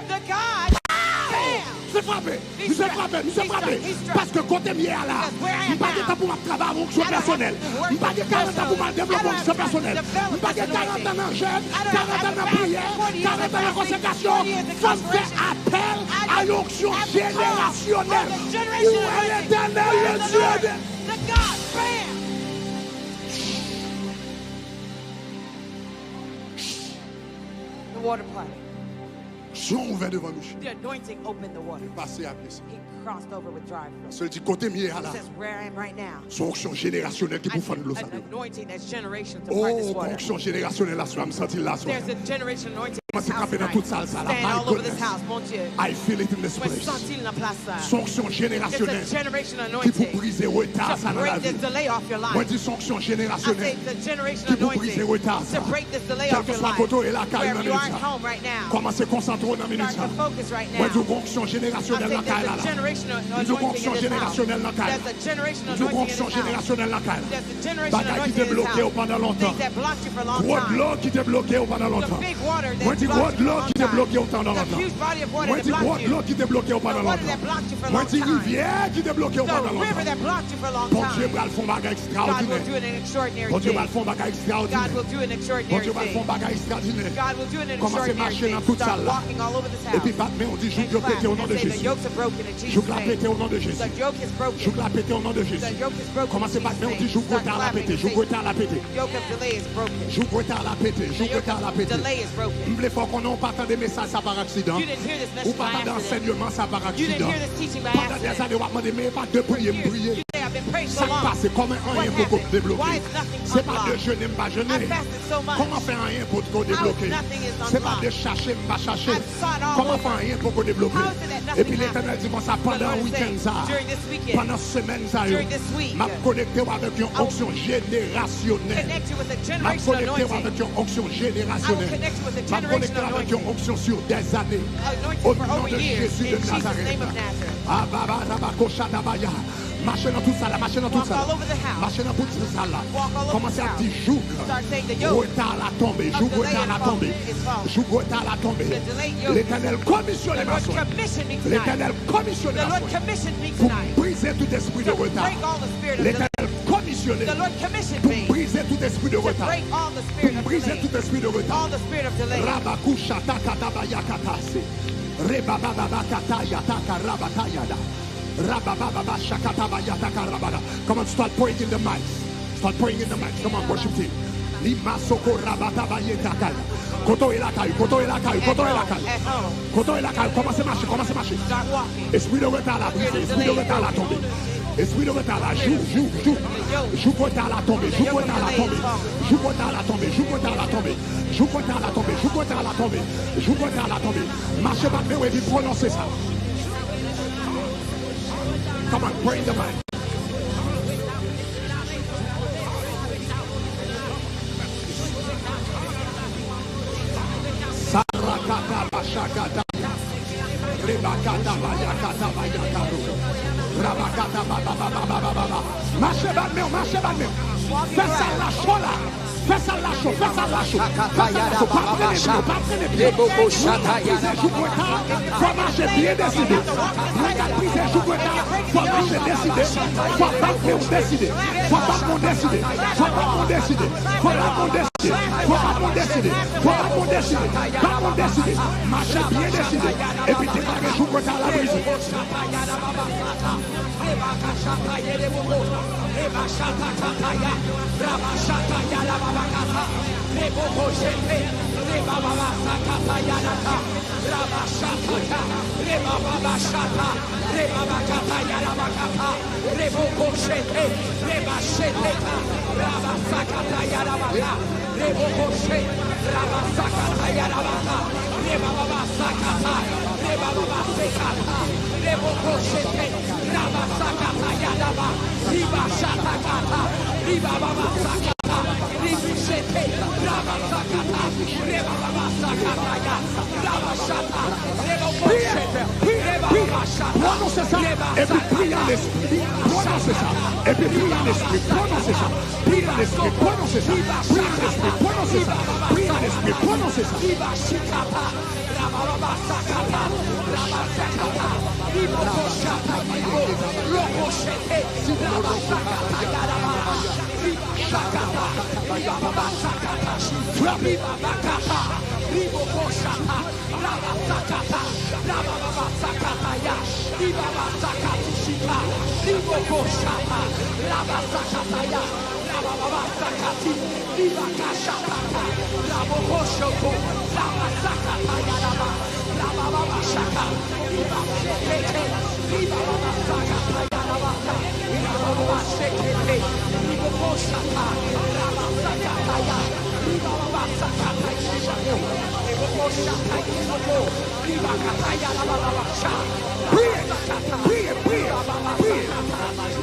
The God. Bam! Je frappé, He je struck. frappé, je He frappé. struck. He struck. Parce que côté mieux là, Because where I je am pas de now, temps pour ma travailler en fonction I don't have personnelle. to work Je pas de 40 ans pour ma développer en fonction personnelle. Je pas de 40 ans en jeûne, 40 ans en prière, 40 ans en consécration. Faut faire appel à l'onction générationnelle. Où est l'Éternel, le Dieu de... The God. Bam! The water parted. Son ouvert devant Michel. The anointing opened the water. Passé après ça. He crossed over with dry flow. Seul dit côté mieux là. He says, where I am right now. Son onction générationnelle qui I pour faire de l'eau ça. an anointing that's generation to part this Oh, water. onction générationnelle là, je me sentir là. There's a generation anointing in Comment this c'est house capé dans toute salle tonight. ça là. Stand My all over this goodness. house, mon Dieu. I feel it in this Moi, place. senti la place là. Son onction It's générationnelle a generation qui pour anointing briser retard ça to dans la break vie. this delay off your Moi life. dis son onction I say générationnelle the generation qui pour briser anointing retard ça. to break this delay Quel off que your soit life. côté et la caille Wherever dans you are minute at ça. home right now. Commencez à concentrer dans minute Start ça. to focus right Moi dis now. onction I générationnelle say dans caille là. there's a generational Dis anointing onction in this house. générationnelle dans caille. There's a generational Dis anointing in onction this house. générationnelle dans caille. There's a generational Bagaille qui anointing t'est in this bloqué house. pendant longtemps. Things that blocked you for a long Trop de time. l'eau qui t'est bloqué pendant The longtemps. big water Moi that dis gros de l'eau qui t'est bloqué autant dans The longtemps. huge body of water Moi that dis gros blocked de l'eau you. qui t'est bloqué pendant The water longtemps. that blocked you for a Moi long dis time. rivière qui t'est bloqué pendant The river longtemps. that blocked you for a long Bon Dieu time. va le faire bagage God will extraordinaire. do an extraordinary Bon Dieu va le thing. faire bagage God extraordinaire. will do an Bon extraordinary Dieu va le faire thing. bagage extraordinaire. God will do an Commencez à extraordinary marcher dans thing. toute Start salle là. walking all over this Et puis house. battre, on dit joue And la clap pété au nom and de say, the Jésus. yokes are broken in Joue Jesus' la name. pété au nom de Jésus. The yoke is broken. Joue la pété au nom de Jésus. The yoke is broken. Commencez in battre, on Jesus' dit name. joue Start à la clapping pété. and Joue say, à la pété. yoke of delay is broken. Joue à la pété. Joue à la pété. Delay is broken. Il me faut qu'on n'ait pas tant de messages ça par accident. You didn't hear this Ou message pas by tant accident. d'enseignement ça par You didn't accident. hear this teaching by Pendant des accident. années, on m'a demandé, mais pas de prier, You prier. say, I've been praying so Ça long. passe, comment un rien What pour happened? débloquer. Why is nothing C'est pas de unlocked? jeûner, pas jeûner. I fasted so much. Comment faire rien pour te débloquer? nothing is C'est pas unlocked? de chercher, pas chercher. I've sought all Comment over. faire rien pour te débloquer? How is it that nothing Et puis l'Éternel dit, moi ça The pendant Lord le is week-end saying, ça. during this weekend, Pendant semaine ça. during this week, M'a connecté avec une onction générationnelle. connect you with a M'a generational connecté anointing. avec une onction I will générationnelle. connect you with a M'a connecté generational avec une anointing. onction sur des années. Anointing Au for nom over de years. Jésus In de Jesus' Nazareth. name of Nazareth. Ah, baba, rabako, shadabaya. Marchez dans tout ça là, marchez dans tout Walk ça là. all over the house. Marchez dans tout ça là. Walk all over Commencez the à house. dire jour. Start saying the yoke Retard la tombée, of jour delay retard la is tombée. falling. Jour retard la tombée. The delayed yoke. L'Éternel commissionne The ma Lord soeur. commissioned me tonight. L'Éternel commissionne The ma Lord soeur. commissioned me Pour tonight. briser tout esprit de To retard. break all the spirit of delay. L'Éternel commissionne. The Lord commissioned Pour me briser tout esprit de to retard. break all the spirit Pour of briser delay. tout esprit de retard. All the spirit of delay. Rabaku shataka tabaya katase. Rebababa kataya taka rabatayada. Rabababa shakatabaya taka rabada. Come on, start praying in the mic. Start praying in the mic. Come on, worship team. Lima soko rabatabaye takaya. Koto elakayu, koto elakayu, koto elakayu. At home. Koto elakayu. Commencez à marcher, commencez à marcher. Start walking. Esprit de retard la brisé, esprit de retard la tombé. Esprit de retard la joue. Joue retard la tombé, joue retard la tombé. Joue retard la tombé, joue retard la tombé. Joue retard la tombé, joue retard la tombé. Joue retard la tombé. Marchez pas, mais oui, prononcez ça. Come on, pray in the mind. Sarakata bashakata. Rebakata bayakata bayakaru. Rabakata baba. Marchez pas, mais marchez pas, mais. Fais ça la chola. Fais ça la chaud, fais ça la chaud. Pas prenez pied. Faut marcher bien décidé. Regarde, briser, joue pour tard. Faut marcher décidé. Faut pas qu'on décide. Faut pas qu'on décide. Faut pas qu'on décide. Faut pas qu'on décide. Faut pas qu'on décide. Faut pas qu'on décide. Pas qu'on décide. Marchez bien décidé. Et puis démarrer, joue pour tard la brise. Prononcez ça et puis priez en esprit. Prononcez ça et puis priez en esprit. Prononcez ça. Priez en esprit. Prononcez ça. Priez en esprit. Prononcez ça. Priez en esprit. Prononcez ça. Priez.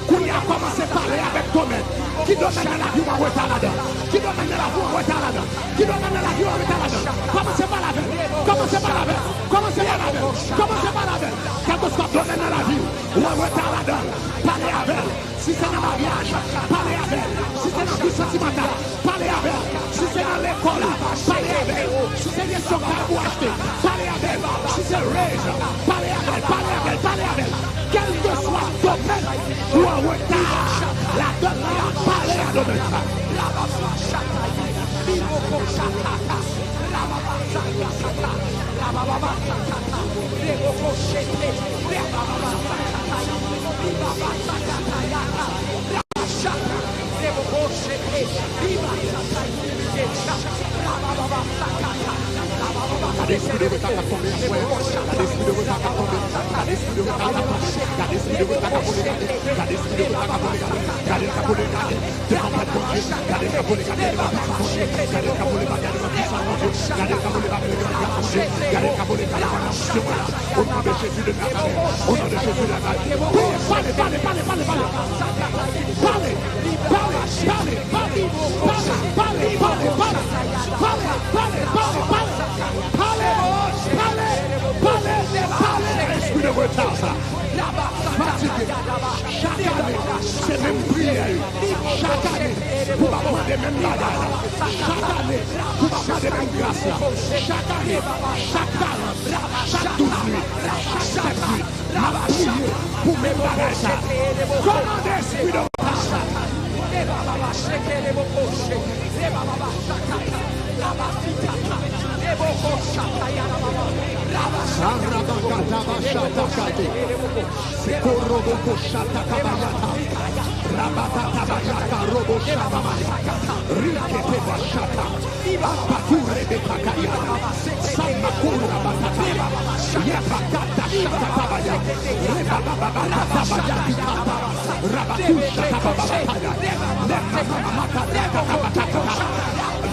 Qu'on y a commencé à parler avec toi-même. Qui doit mener la vie en retard là-dedans. Qui doit mener la vie en retard là-dedans. Qui doit mener la vie en retard là-dedans. Commencez par la veille. Commencez par la veille. Commencez par la veille. Commencez par la veille. Quand on soit donné dans la vie, ou en retard là-dedans, parlez avec elle. Si c'est dans le mariage, parlez avec elle. Si c'est dans le vie sentimentale, parlez avec elle. Si c'est dans l'école, parlez avec elle. Si c'est une question de retard à voler, garde l'esprit de retard à voler, garde le capot de garde, de tempête mon Dieu, garde le capot de garde, de ma puissance mon Dieu, garde le capot de garde, de ma puissance mon Dieu, garde le capot de garde, de ma grâce mon Dieu, garde le capot de garde, de ma puissance mon Dieu, au nom de Jésus de Nazareth, au nom de Jésus de Nazareth. Esprit de retard, ça. Fatigué. Chaque année, c'est même prière. Chaque année, pour demander même bagarre. Chaque année, pour demander même grâce. Chaque année, chaque talent, chaque 12 nuits, chaque 7 nuits, m'a prié pour même bagarre ça. Commandez esprit de retard, ça.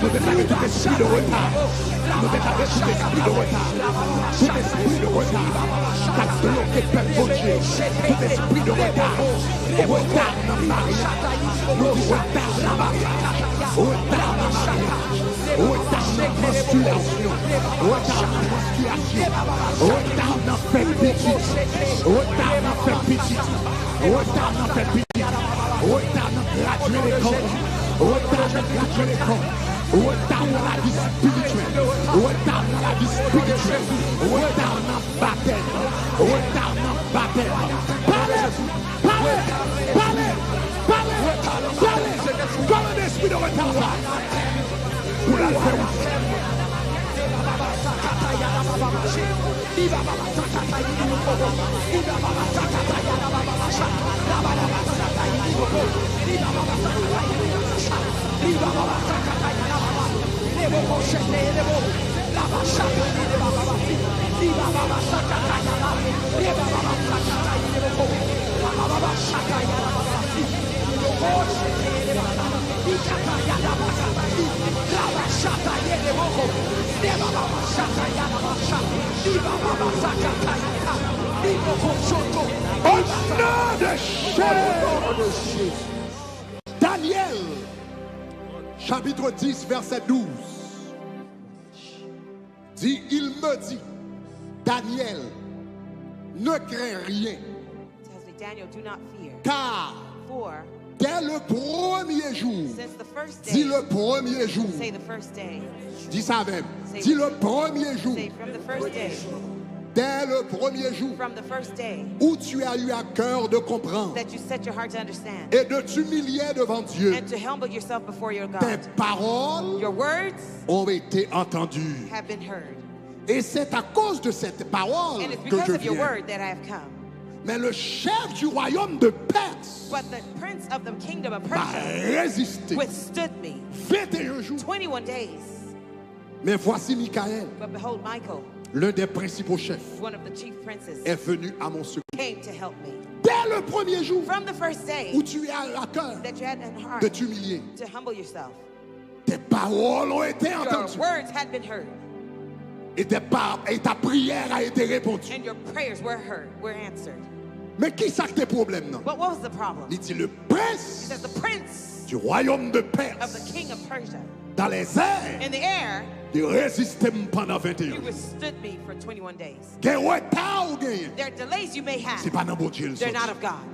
Nous déclarons tout esprit de retard. Nous déclarons tout esprit de retard. Tout esprit de retard. T'as bloqué peuple bon Dieu. Tout esprit de retard. Retard dans le mariage. Nous retard dans le mariage. Retard dans le mariage. Retard dans la menstruation. Retard dans la menstruation. Retard dans le fait petit. Retard dans le fait petit. Retard dans le fait petit. Retard dans graduer l'école. Retard dans graduer l'école. Retard dans la vie spirituelle, retard dans la vie spirituelle, retard dans le baptême, retard dans le baptême. Parlez, parlez, parlez, parlez, parlez. Comme un esprit de retard. Pour la faire. Daniel, chapitre 10, verset 12, dit, il me dit, Daniel, ne crains rien, Tells me, Daniel, do not fear. car For dès le premier jour, since the first dis day, le premier jour, say the first day, dis ça même, dis le premier jour, say from the first day, dès le premier jour from the first day où tu as eu à cœur de comprendre that you set your heart to understand et de t'humilier devant Dieu, and to humble yourself before your tes God. paroles Your words ont été entendues. have been heard. Et c'est à cause de cette parole And it's que because je of your viens. word that I have come. Mais le chef du royaume de Perse But the prince of the kingdom of m'a Persia résisté withstood me 21 jours. 21 days. Mais voici Michael, But behold, Michael, l'un des principaux chefs, one of the chief princes, est venu à mon secours. came to help me. Dès le premier jour From the first day où tu as à cœur that you had in heart de t'humilier, to humble yourself, tes paroles ont été your entendues words had been heard, et ta prière a été répondue. and your prayers were heard, were answered. Mais qui ça que tes problèmes non? But what was the problem? Il dit le He prince says the prince du royaume de of the Perse king of Persia dans les airs in the air, de résister pendant 21 he jours. withstood me for 21 days. Quel retard ou gagne? There are delays you may have. C'est pas dans bon Dieu le They're not sorti. of God.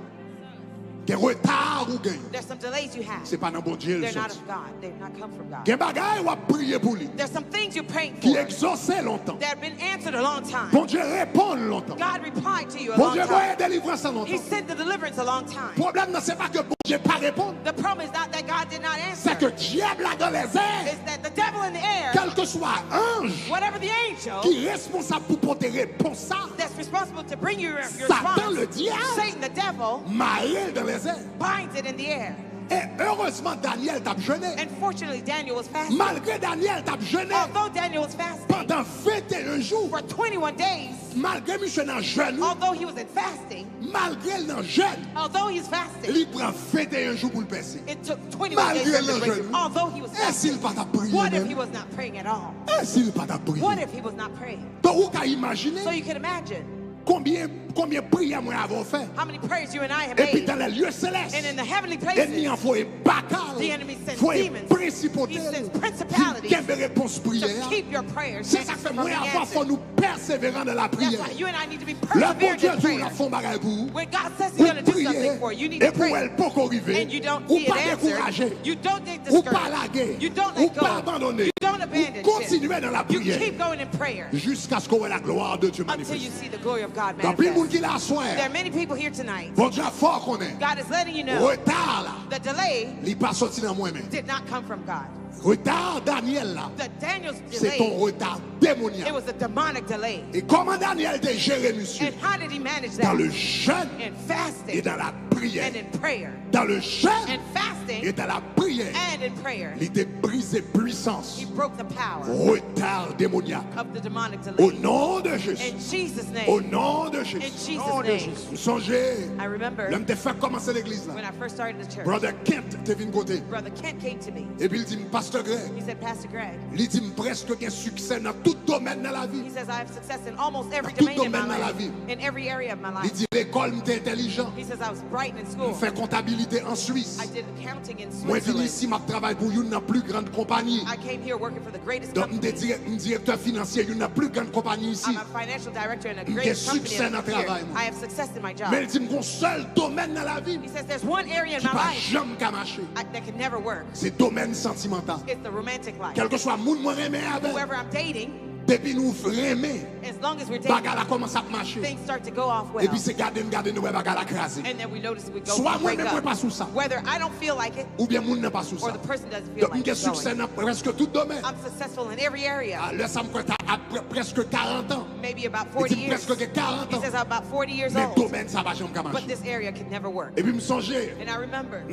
Quel retard ou gagne? There's some delays you have. C'est pas dans bon Dieu le They're not sorti. of God. They've not come from God. Quel bagay ou a prié pour lui There's some things you're praying qui for exauçait longtemps. that have been answered a long time. Bon Dieu répond longtemps. God replied to you a Bon long Dieu time. voyait délivrance He longtemps. sent the deliverance a long time. Problème non c'est pas que bon Dieu pas répondre, The problem is not that God did not c'est que answer. diable là dans les airs, It's that the devil in the air, quel que soit ange whatever the angel qui est responsable pour porter réponse ça, that's responsible to bring you your Satan le response, diable Satan the devil marée dans les airs. binds it in the air. Et heureusement, Daniel t'a jeûné. And fortunately, Daniel was fasting. Malgré Daniel t'a jeûné Although Daniel was fasting pendant 21 jours. for 21 days, Malgré monsieur dans jeûne, although he was in fasting, malgré le jeûne, although he's fasting, il prend 21 jours pour le percer. it took 21 Malgré days for him le to break jeûne. through. Although he was Est-ce qu'il fasting, pas t'a prié? what if he même? was not praying at all? Est-ce qu'il pas t'a prié? What if he was not praying? Donc, vous pouvez imaginer So you can imagine combien de prières moi avons fait. how many prayers you and I have Et puis made. dans les lieux célestes, And in the heavenly l'ennemi places, a envoyé bacal, the enemy sends envoyé demons. principauté, He sends qui principalities a des réponses to prières. keep your prayers C'est ça que from moi being avant faut answered. nous persévérer dans la That's prière. why you and I need to be Le bon perseverant Dieu in dit la prayer. fond bagaille pour vous. When God says Vous He's going to do priez something for you, you need et to pour pray. elle pas arriver. And you don't Ou see pas it décourager. answered. You don't get Ou pas discouraged. laguer. You don't Ou let pas go. abandonner. You don't Ou abandon continuer dans la shit. You prière keep going in prayer jusqu'à ce qu'on ait la gloire de Dieu until you manifeste. see the glory of God Dans plus de monde manifest. qui l'a soin. There are many people here tonight. Bon Dieu fort qu'on est. God is letting you know Retard là. the delay Il n'est pas sorti dans moi-même. did not come from God. Retard Daniel là. The Daniel's C'est ton delay, retard it démoniaque. was a demonic delay. Et comment Daniel était géré, monsieur? And how did he manage Dans that? le jeûne In et fasting dans la prière. and in prayer. Dans le jeûne In fasting et dans la prière. and in prayer. Il était brisé puissance. He broke the power Retard démoniaque. of the demonic Au delay. nom de Jésus. In Jesus' Au name. nom de In Jésus. Jesus' name. Vous songez, I remember l'homme te fait commencer l'église là. when I first started the church, Brother Kent te venu côté. Brother Kent came to me. Et puis il dit, Pasteur Greg, He said, Pastor Greg, il dit presque qu'il y a succès dans tout domaine de la vie. he says, I have success in almost every Tout domain in my domaine dans la life, vie. in every area of my Il life. dit l'école m'était intelligent. He says, I was bright in Je school. fais comptabilité en Suisse. I did accounting in Moi, je Switzerland. ici, je travaille pour une plus grande compagnie. I came here working for the greatest Donc, je company. suis directeur financier d'une plus grande compagnie ici. I'm a financial director in a J'ai great company. succès dans le here. travail, moi. I have success in my job. Mais il dit, mon seul domaine dans la vie He says, there's one area in qui my ne va life jamais qu'à marcher. that can never work. C'est le domaine sentimental. It's the romantic life. Quel que soit le monde que je remets avec, Whoever I'm dating, depuis nous remet, as long as we're bagarre dating, commence à marcher. things start to go off Et well. puis c'est garder nous, bagarre à craser. And then we notice we go Soit break moi-même, moi pas up. sous ça. Whether I don't feel like it Ou bien monde n'est pas sous or ça. the person doesn't feel Donc, like j'ai it's succès going. dans presque tout domaine. I'm successful in every area. Là, ça me coûte à presque 40 ans. Maybe about Il 40 dit years. presque 40 He ans. says I'm about 40 years Mais old. domaine, ça va jamais But marcher. this area can never work. Et puis, me songer, And I remember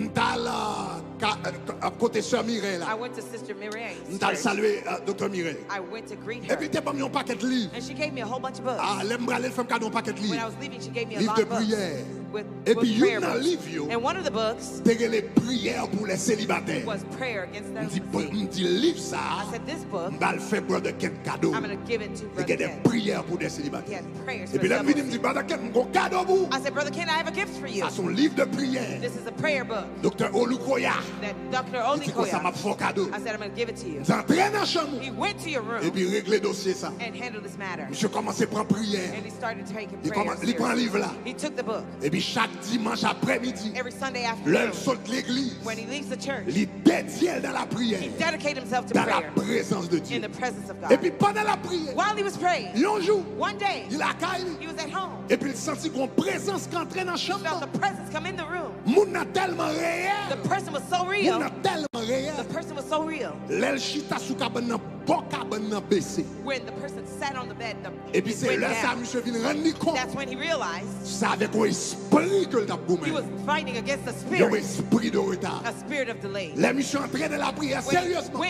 à côté sœur Mireille, I là. went to Sister Mireille's M't'al church. saluer Dr. Mireille. I went to greet Et her. puis, t'es pas mis un paquet de livres. And she gave me a whole bunch of books. Ah, l'aime braler, femme cadeau un paquet de When I livres. was leaving, she gave me a Livre lot de of books prière. with Et puis, prayer une dans le books. livre, yo, And one of the books t'es les prières pour les célibataires. was prayer against Me those dit, who sin. me dit, livre ça, I said, this book, m'bal fait brother Kent cadeau. I'm going to give it to Il y Brother a des Ken. prières pour des He célibataires. had prayers Et for puis, là, me dit, several. brother Kent, mon cadeau pour. I said, Brother Ken, I have a gift for you. À son livre de prière. This is a prayer book Docteur Olukoya. that Dr. Il dit, ça m'a Olikoya, fait cadeau. I said, I'm going to give it to you. Ils entraînent dans la chambre. He went to your Et room puis, régler le dossier, ça. and handled this matter. Monsieur commence à prendre prière. And he started taking Il prayer commence- il prend un livre là. seriously. He took the book. Et puis, chaque dimanche après-midi, Every Sunday l'heure afternoon, saute l'église. when he leaves the church, Il dédie dans la prière. he dedicated himself to Dans la prayer présence de in Dieu. the presence of Et God. puis, pendant la prière, While he was praying, un jour, one day, il a caillé. he was at home. Et puis, il sentit qu'on présence qui entrait dans la He felt chambre. the presence come in the room. Moun a tellement The réel. person was so Moun real. a tellement réel. The person was so real. L'el chita sous cabane nan, bon cabane nan baissé. When the person sat on the bed, Et puis, it c'est went là ça, down. monsieur vient rendre compte. That's when he realized C'est avec un esprit que le t'a he goumé. was fighting against a Il y a un spirit, esprit de retard. a spirit of delay. Les missions entraient dans la prière When he sérieusement.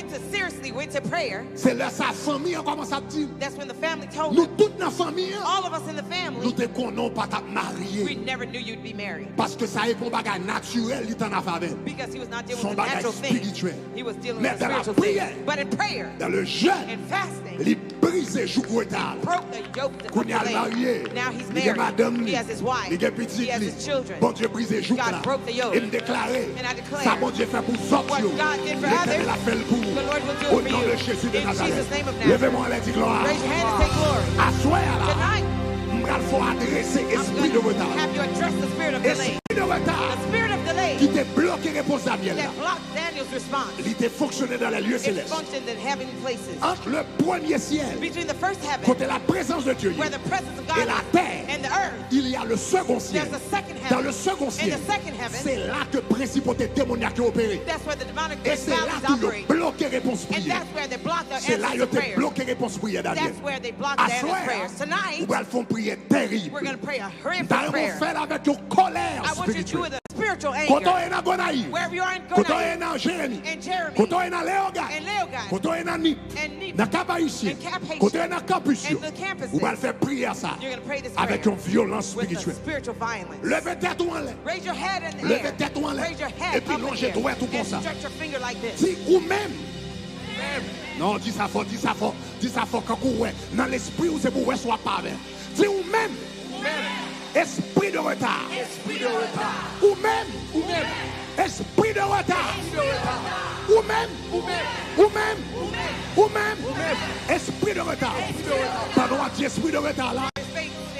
went to prayer, C'est là sa famille a commencé à dire. that's when the family told Nous him, toutes dans la famille, all of us in the nous family, te connaissons pas ta we marié. never knew you'd be married. Parce que ça est pour bagage naturel, il t'en a fait. Because he was not dealing Son with a bagage natural thing. spirituel. He was dealing Mais with a dans la spiritual thing. prière, But in prayer Dans le jeûne, and fasting, il brise les joues retard. broke the yoke of Qu'on y a delay. marié. Now he's Il y a madame, married. He has his wife. il y a petit, He has his children. bon Dieu brise les joues God là. broke the yoke. Il me déclarait, And I declare, ça bon Dieu fait pour sortir. what God did for L'Éternel others, a fait le pour. the Lord will do it Au for nom you. de Jésus de In Nazareth. Jesus' name of Nazareth. Levez-moi la dit gloire. Raise your hand and say glory. Assoyez là. Tonight, Il faut adresser I'm esprit going de to retard. have you address the spirit of delay. Esprit de retard The spirit of delay qui t'est bloqué réponse Daniel là. that blocked Daniel's response. Il était fonctionné dans les lieux It célestes. functioned in heavenly places. Entre le premier ciel, Between the first heaven, côté la présence de Dieu, where the presence of et God la is, terre, and the earth, il y a le second ciel. there's a second Dans heaven. le second In ciel, the second heaven, c'est là que principauté démoniaque est opérée. that's where the demonic Et c'est là principalities que operate. le bloqué réponse And prière. that's where they block the C'est là answers que to tu prayers. bloqué réponse prière Daniel. That's where they block À Daniel's soir, prayers. Tonight, nous allons faire une prière terrible. we're going to pray a horrific Nous allons prayer. faire avec une colère I want you to do spirituelle. it with spiritual Quand on anger. est dans Gonaïve, Wherever you are in quand on est Gonaïve, dans Jérémie, and Jeremy, quand on est dans Léogane, and Leogane, quand on est dans Nip, and Nip, dans Cap Haïtien, and Cap Haïtien, quand on est dans Campus, and the campuses, vous allez faire prier à ça you're going to pray this avec prayer une violence with a spirituelle. spiritual violence. Levez tête ou en l'air. Raise your head in the Levez air. tête ou en l'air. Raise your head Et puis up in longez the air. droit tout comme And ça. stretch your finger like this. Si ou même. Non, dis ça fort, dis ça fort. Dis ça fort quand vous ouais. Dans l'esprit où c'est pour ouais soit pas avec. Si ou même. Esprit de retard. Esprit de retard. Ou même. Ou même. Esprit de retard. Esprit de retard. Ou même. Ou même. Ou même. Ou même. Ou même. Esprit de retard. Esprit de retard. Pardon, à dire esprit de retard là.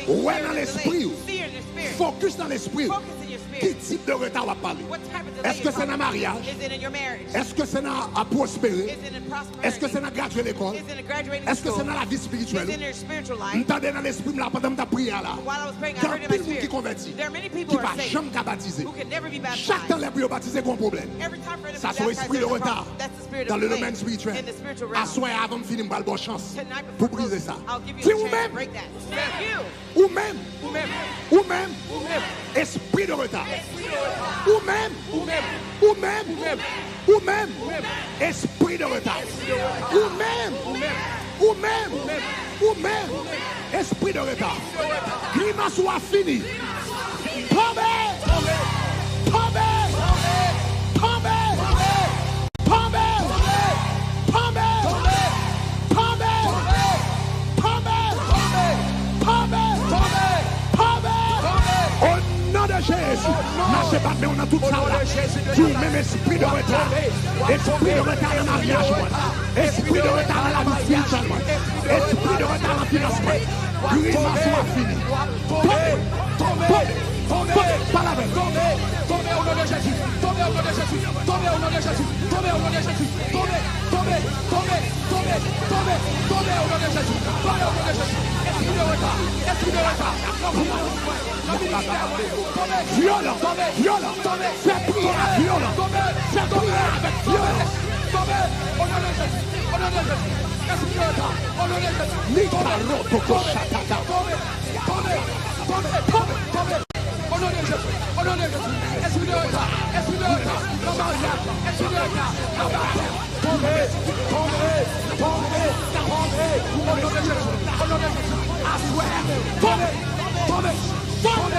Ouais, dans l'esprit. See in the spirit. Focus dans l'esprit. Focus in your Quel spirit. type de retard va parler? What type of delay Est-ce que is c'est dans le mariage? Is it in your marriage? Est-ce que c'est dans à prospérer? Is it in prosperity? Est-ce que c'est dans graduer l'école? Is it in graduating Est-ce que school? c'est dans la vie Is spirituelle? it in your spiritual life? M'entendez dans l'esprit là pendant ta prière là. While I was praying, I Quand heard in pile my monde qui spirit. convertit, There are many people qui who are va saved jamais qu'à baptiser. who can never be Chaque temps baptized. les pour baptiser qu'on problème. Every time for them to Ça be soit baptized, esprit de there's a retard problem. That's the spirit dans of le delay domaine spirituel. in the spiritual realm. Assoyez avant de finir une bonne chance Tonight pour before briser ça. I'll give you Si a ou chance to même, break that. You. ou même, Ou même. ou même, Ou même. esprit de retard. Esprit de retard. Ou même, Ou même. ou même, Ou même. ou même, même. esprit de retard. Esprit de retard. Ou même, Ou même. ou même, ou même, esprit de retard. Grimace soit fini. Tombez, tombez, tombez, tombez, tombez, tombez, tombez, au nom de Jésus, marchez pas, mais on a tout ça là. Tout même esprit de retard, esprit de retard dans le mariage, esprit de retard dans la vie spirituelle, esprit de retard dans le financement. Grimace soit fini. Tombez, tombez, tombez, pas la veille. Tombez au nom de Jésus. Tombez au nom de Jésus. Tombez au nom de Jésus. Tombez au nom de Jésus. Tombez, tombez, tombez, tombez, tombez, tombez au nom de Jésus. Tombez au nom de Jésus. Esprit de retard. Esprit de retard. Violent, violent, fais prier violent, fais prier avec violence. Tombez au nom de Jésus. Au nom de Jésus. Esprit de retard. Au nom de Jésus. Au nom de Jésus, au nom de Jésus, esprit de retard, dans mariage, esprit de retard, tombez, tombez, tombez, tombez, au nom de Jésus, assoir, tombez, tombez, tombez,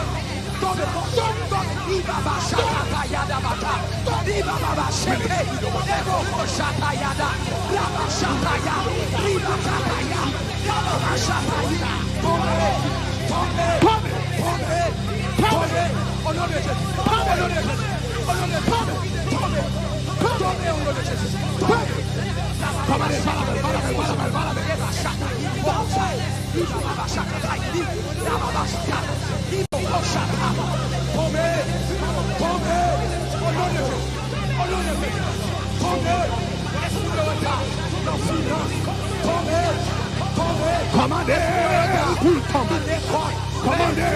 tombez, tombez, Ibaba Shakata Yada Bata, Ibaba Sheke, Ego Shatayada, Lava Shataya, Riba Shataya, Lava Shataya, tombez, tombez, tombez, tombez. Tombez au nom de Jésus. Tombez au nom de Jésus. Au nom de Jésus. Tombez. Tombez au nom de Jésus. Tombez. Commandez pour le tomber. Commandez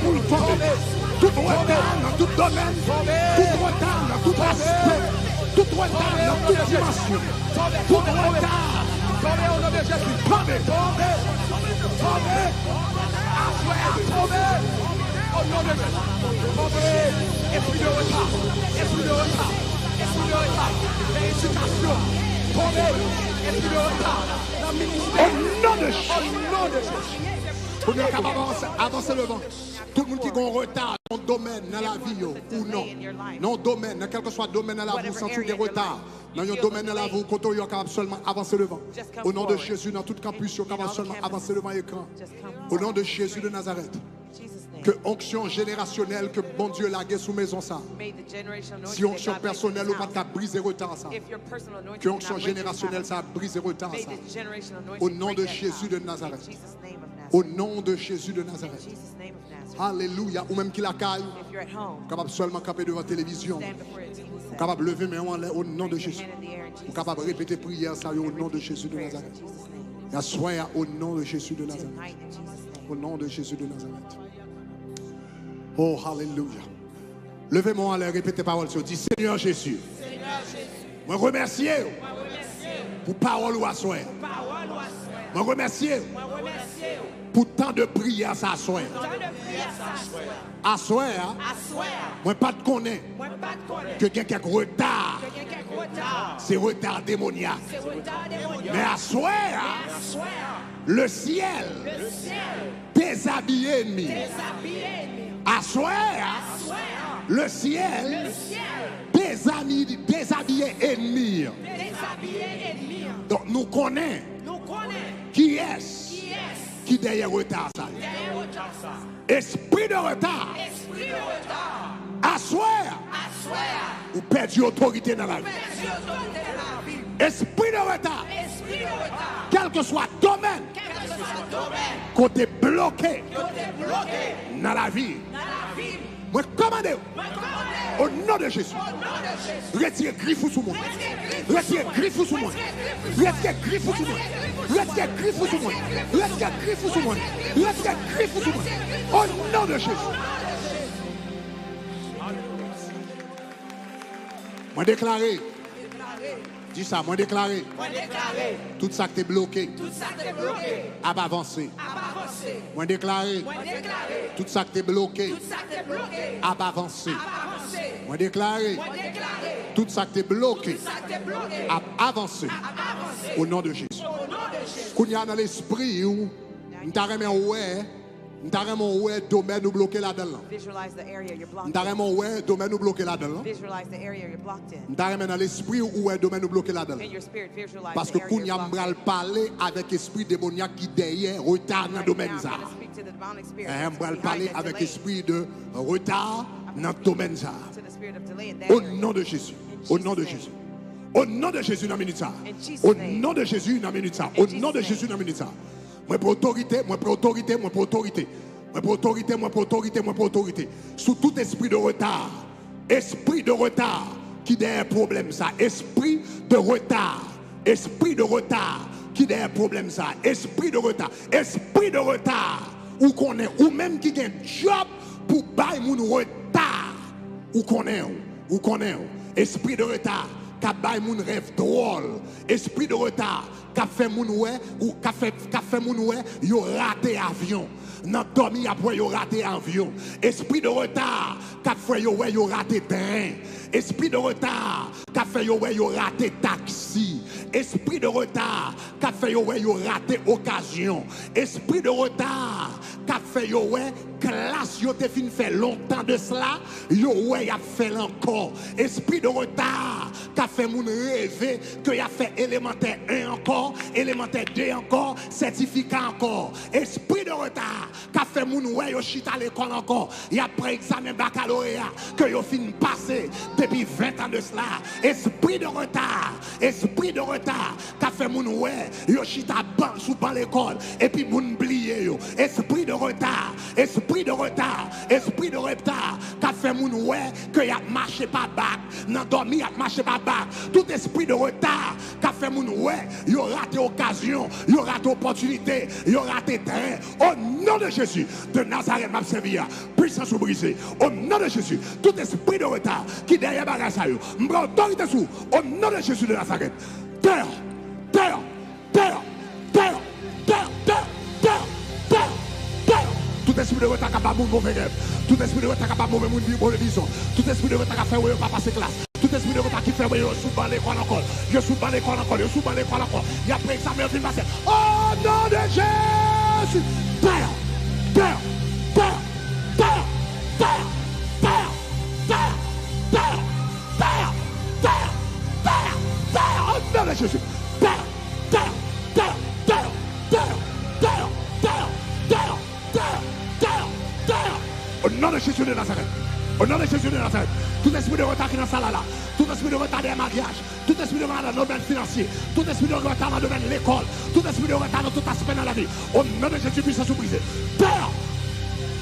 pour le tomber. Tout retard dans tout domaine, tout retard dans tout aspect, tout retard dans toute dimension, tout retard. Tombez au nom de Jésus. Tombez. Tombez. Tombez. Tombez. Au nom de Jésus. Tombez. Esprit de retard. Esprit de retard. Esprit de retard. L'éducation. Tombez. Esprit de retard. Dans le ministère. Au nom de Jésus. Au nom de Jésus. Pour nous avancer le vent. Tout le monde qui a un retard dans le domaine, dans la vie, ou non. Dans le domaine, dans quel que soit le domaine dans la vie, vous sentez des retards. Dans le domaine dans la vie, quand on est capable seulement avancer le vent. Au nom de Jésus, dans tout campus, on est capable seulement avancer le vent écran. Au nom de Jésus de Nazareth. Que onction générationnelle que bon Dieu l'a sous maison ça. Si onction personnelle ou pas de briser retard ça. Que onction générationnelle ça a brisé retard ça. Au nom de Jésus de Nazareth. Au nom de Jésus de Nazareth. Alléluia. Ou même qui la caille. Capable seulement camper devant la télévision. Capable de lever mes mains en l'air au nom de Jésus. Ou capable de répéter prière ça au nom de Jésus de Nazareth. Et assoyez au nom de Jésus de Nazareth. Au nom de Jésus de Nazareth. Oh, alléluia. Levez-moi en l'air, répétez parole sur. Dis Seigneur Jésus. Je remercie pour parole ou assoir. Je remercie pour tant de prières, ça soir. À soir, moi pas de connaître que quelqu'un retard. C'est retard démoniaque. Mais à soir, le ciel déshabille ennemi. À soir, le ciel déshabille ennemi. Donc nous connaissons qui est qui derrière retard ça. Esprit de retard. À soir, vous perdez autorité dans la vie. Esprit de retard. Quel que soit le domaine, côté bloqué dans la vie. Moi, commandez au nom de Jésus. Retirez griffe sous moi. Retirez griffe sous moi. Retirez griffe sous moi. Retirez griffe sous moi. Retirez griffe sous moi. Retirez griffe sous moi. Au nom de Jésus. Moi déclaré. Dis ça, moi déclaré. Tout ça qui est bloqué. A pas avancé. Moi déclaré. Tout ça qui est bloqué. A pas avancé. Moi déclaré. Tout ça qui est bloqué. A avancé. Au nom de Jésus. Quand il y a dans l'esprit, nous avons ouais domaine nous bloqué là-dedans. Visualize the area you're blocked Nous avons ouais domaine nous bloqué là-dedans. Visualize the area you're blocked in. Nous avons dans l'esprit ouais domaine nous bloqué là-dedans. In your spirit, visualize Parce the que area quand you're y a blocked in. parler avec esprit démoniaque qui derrière retard dans le domaine ça. I'm going to speak to the demonic spirit On that's va behind parler that avec delay, esprit de retard dans le domaine ça. to the spirit of delay in that Au area. nom de Jésus. In Au nom de Jesus' name. Jésus. Au nom de Jésus dans la minute ça. In Jesus' Au name. nom de Jésus dans la minute ça. In Au nom de Jesus' Jésus name. dans la minute ça. Moi pour autorité, moi pour autorité, moi pour autorité. Moi pour autorité, moi pour autorité, moi pour autorité. Sous tout esprit de retard. Esprit de retard qui derrière problème ça. Esprit de retard. Esprit de retard qui derrière problème ça. Esprit de retard. Esprit de retard. Ou qu'on est, ou même qui a un job pour bailler mon retard. Ou qu'on est, ou qu'on est. Esprit de retard. Qui baille mon rêve drôle. Esprit de retard. Qui fait mon ouais, ou qui fait mon ouais, yo raté avion. Nan dormi après yo raté avion. Esprit de retard. Qui fait yo ouais, yo raté train. Esprit de retard. Qui fait yo ouais, yo raté taxi. Esprit de retard. Qui fait yo ouais, yo raté occasion. Esprit de retard. Qui fait yo ouais, classe yo te fin fait longtemps de cela. Yo ouais, y a fait encore. Esprit de retard. Qui fait moun rêver que y a fait élémentaire 1 encore, élémentaire 2 encore, certificat encore. Esprit de retard. Qui fait moun ouais, yo chita à l'école encore. Y a pris examen baccalauréat que yo fin passé depuis 20 ans de cela. Esprit de retard. Esprit de retard. Qui fait moun ouais, yo chita sous ban l'école et puis moun oublié yo. Esprit de retard. Esprit de retard. Esprit de retard. Qui fait moun ouais que y a marché pas bac. Nan dormi y a marché pas bac. Tout esprit de retard qui fait moun ouais, yo raté occasion, yo raté opportunité, yo raté train. Au nom de Jésus de Nazareth m'a servi, puissance ou brisée. Au nom de Jésus, tout esprit de retard qui derrière bagage ça yo, m'prend autorité sous. Au nom de Jésus de Nazareth. Terre, terre, terre, terre, terre, terre, terre, terre, terre. Tout esprit de retard qui pas moun mauvais rêve. Tout esprit de retard qui pas mauvais mauvais vision. Tout esprit de retard qui fait ouais pas passer classe. Tout esprit de retard qui fait ouais sous ban l'école encore. Je sous ban l'école encore, je sous ban l'école encore. Il y a pris examen fin passé. Au nom de Jésus. Terre, terre, terre, terre, terre, terre, terre, terre, terre, terre, terre, terre, au nom de Jésus. Terre, terre, terre, terre, terre, terre, terre, terre, terre, terre, terre. Au nom de Jésus de Nazareth. Au nom de Jésus de Nazareth. Tout esprit de retard qui est dans la salle là. Tout esprit de retard dans le mariage. Tout esprit de retard dans le domaine financier. Tout esprit de retard dans le domaine de l'école. Tout esprit de retard dans tout aspect dans la vie. Au nom de Jésus, puissance brisée. Terre.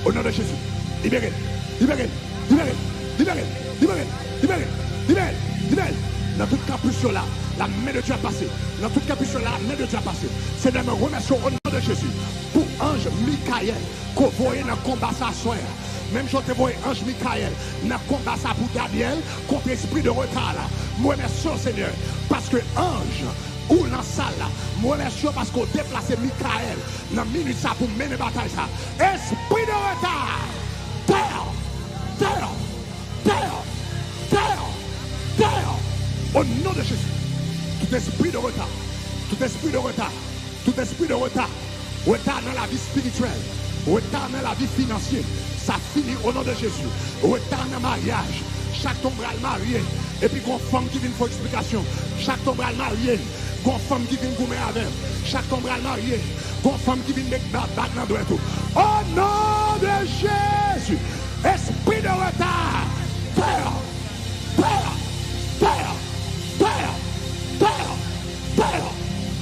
Au nom de Jésus. Libérez. Libérez. Libérez. Libérez. Libérez. Libérez. Libérez. Libérez. Dans toute capuchon là, la main de Dieu a passé. Dans toute capuchon là, la main de Dieu a passé. C'est de me remercier au nom de Jésus. Pour ange Michael, qu'on voyait dans le combat ça soir. Même chose te voyais ange Michael dans le combat ça pour Daniel contre l'esprit de retard là. Moi merci au Seigneur. Parce que ange ou dans la salle là, moi les choses parce qu'on déplace Michael dans minute ça pour mener bataille ça. Esprit de retard, terre, terre, terre, terre, terre, au nom de Jésus. Tout esprit de retard, tout esprit de retard, tout esprit de retard, retard dans la vie spirituelle, retard dans la vie financière, ça finit au nom de Jésus. Retard dans le mariage, chaque tombral marié, et puis qu'on femme qui vient pour explication, chaque tombral marié, qu'on femme qui vient goumer avec, chaque tombral marié, qu'on femme qui vient mettre bac dans le tout. Au nom de Jésus, esprit de retard, terre, terre, terre, terre, terre, terre,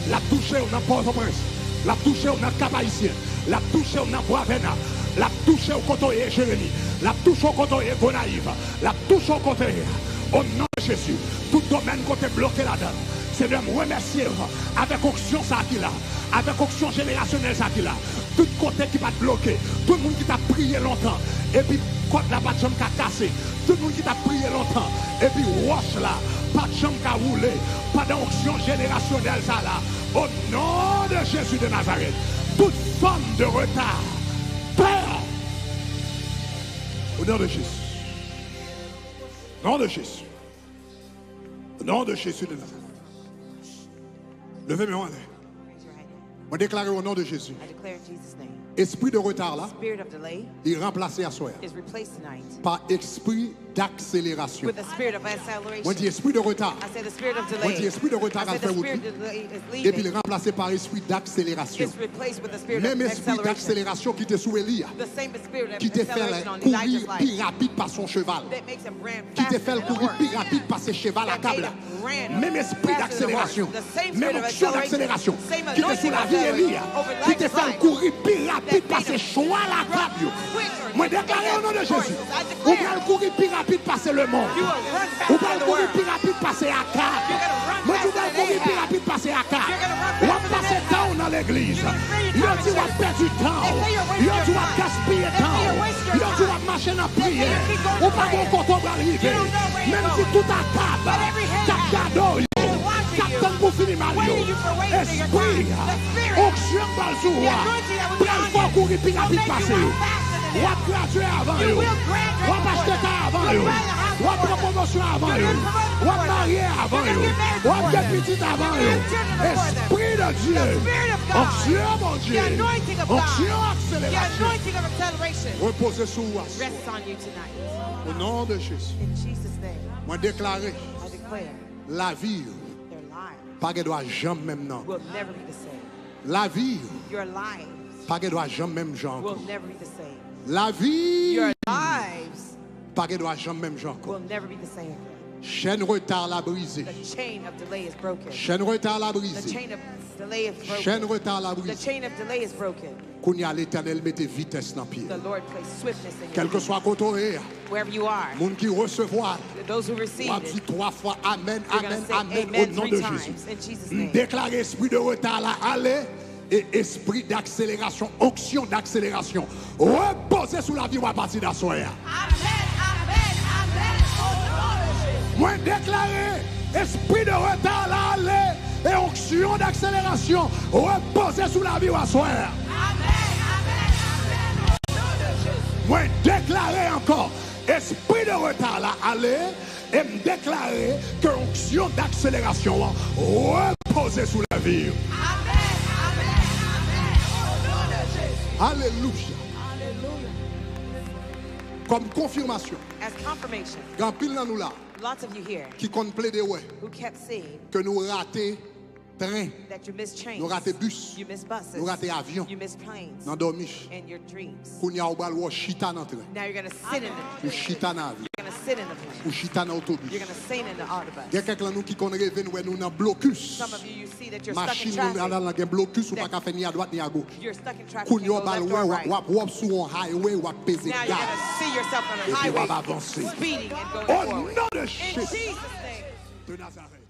la touche au Port-au-Prince, la touche au Cap-Haïtien, la touche au Boisvena, la touche au côté Jérémie, la touche au côté Gonaïve, la touche au côté, au nom de Jésus, tout domaine côté bloqué là-dedans. C'est de me remercier avec onction ça qui là, avec onction générationnelle ça qui là, tout côté qui va te bloquer, tout le monde qui t'a prié longtemps, et puis quand la pas de jambe qui a cassé, tout le monde qui t'a prié longtemps, et puis roche là, pas de jambe qui a roulé, pas d'onction générationnelle ça là, au nom de Jésus de Nazareth, toute forme de retard, peur, au nom de Jésus, au nom de Jésus, au nom de Jésus de Nazareth. Levez mes mains. On déclare au nom de Jésus. Esprit de retard là, il est remplacé à soi par esprit d'accélération. On dit esprit de retard. On dit esprit de retard à faire route. Et puis il est remplacé par esprit d'accélération. Même esprit d'accélération qui était sous Elia, qui te fait courir plus rapide par son cheval, qui te fait courir plus rapide par ses chevals à câble. Même esprit d'accélération, même option d'accélération, qui te sous la vie Elia, qui te fait courir plus rapide par ses chevals à câble. Moi déclare au nom de Jésus, ou bien courir plus rapide passer le monde, ou bien courir plus rapide passer à câble. Moi tu vas courir plus rapide passer à câble. On va passer temps dans l'église. Yo tu vas perdre du temps. Yo tu vas gaspiller temps. Yo tu vas marcher dans la prière. Ou pas bon quand on va arriver. Même si tout à câble, t'as cadeau. Captain pour finir Mario. Esprit, onction balzoua. Prends fort courir plus rapide passer. On va graduer avant eux. On va acheter ça avant eux. On va prendre promotion avant eux. On va marier avant eux. On va faire petit avant eux. Esprit de Dieu. Onction, mon Dieu. Onction, accélération. Reposez sur vous. Au nom de Jésus. Moi déclarer la vie. Pas qu'elle doit jamais même non. La vie. Pas qu'elle doit jamais même genre. La vie, pas qu'elle doit jamais même genre. Chaîne retard la brisée. Chaîne retard la brisée. Chaîne retard la brisée. Qu'on y a l'Éternel mette vitesse dans le pied. Quel que soit côté, monde qui recevoir, on dit 3 fois Amen, Amen, Amen au nom de Jésus. Déclarer esprit de retard là, allez. Et esprit d'accélération, onction d'accélération. Reposez sous la vie ou à partir d'asseoir. Amen, amen, amen. Moi déclarer esprit de retard là, allez, et onction d'accélération. Reposez sous la vie ou à asseoir. Amen, amen, amen. Moi déclarer encore esprit de retard là, allez, et me déclarer que onction d'accélération. Reposez sous la vie. Alléluia. Comme confirmation. As confirmation. Grand pile dans nous là. Lots of you here. Qui compte plaider ouais. Who kept saying. Que nous raté train. That you missed trains. Nous raté bus. You missed buses. Nous raté avion. You missed planes. Dans dormiche. And your dreams. Pour n'y avoir ou chita dans train. Now you're going to sit in it. Ou chita dans avion. You're going to sit in the plane. Ou chita dans autobus. You're going to sit in the autobus. Il y a quelqu'un nous qui connaît nous dans blocus. Some of you see that you're stuck in machine traffic. dans un blocus ou pas qu'à faire ni à droite ni à gauche. You're stuck in traffic. Qu'on y You a go left or right. wap sur un highway ou peser Now you're gaz. going to see yourself on a Et puis highway on va avancer. speeding and going Au forward. nom de In Jésus Jesus' name. de Nazareth.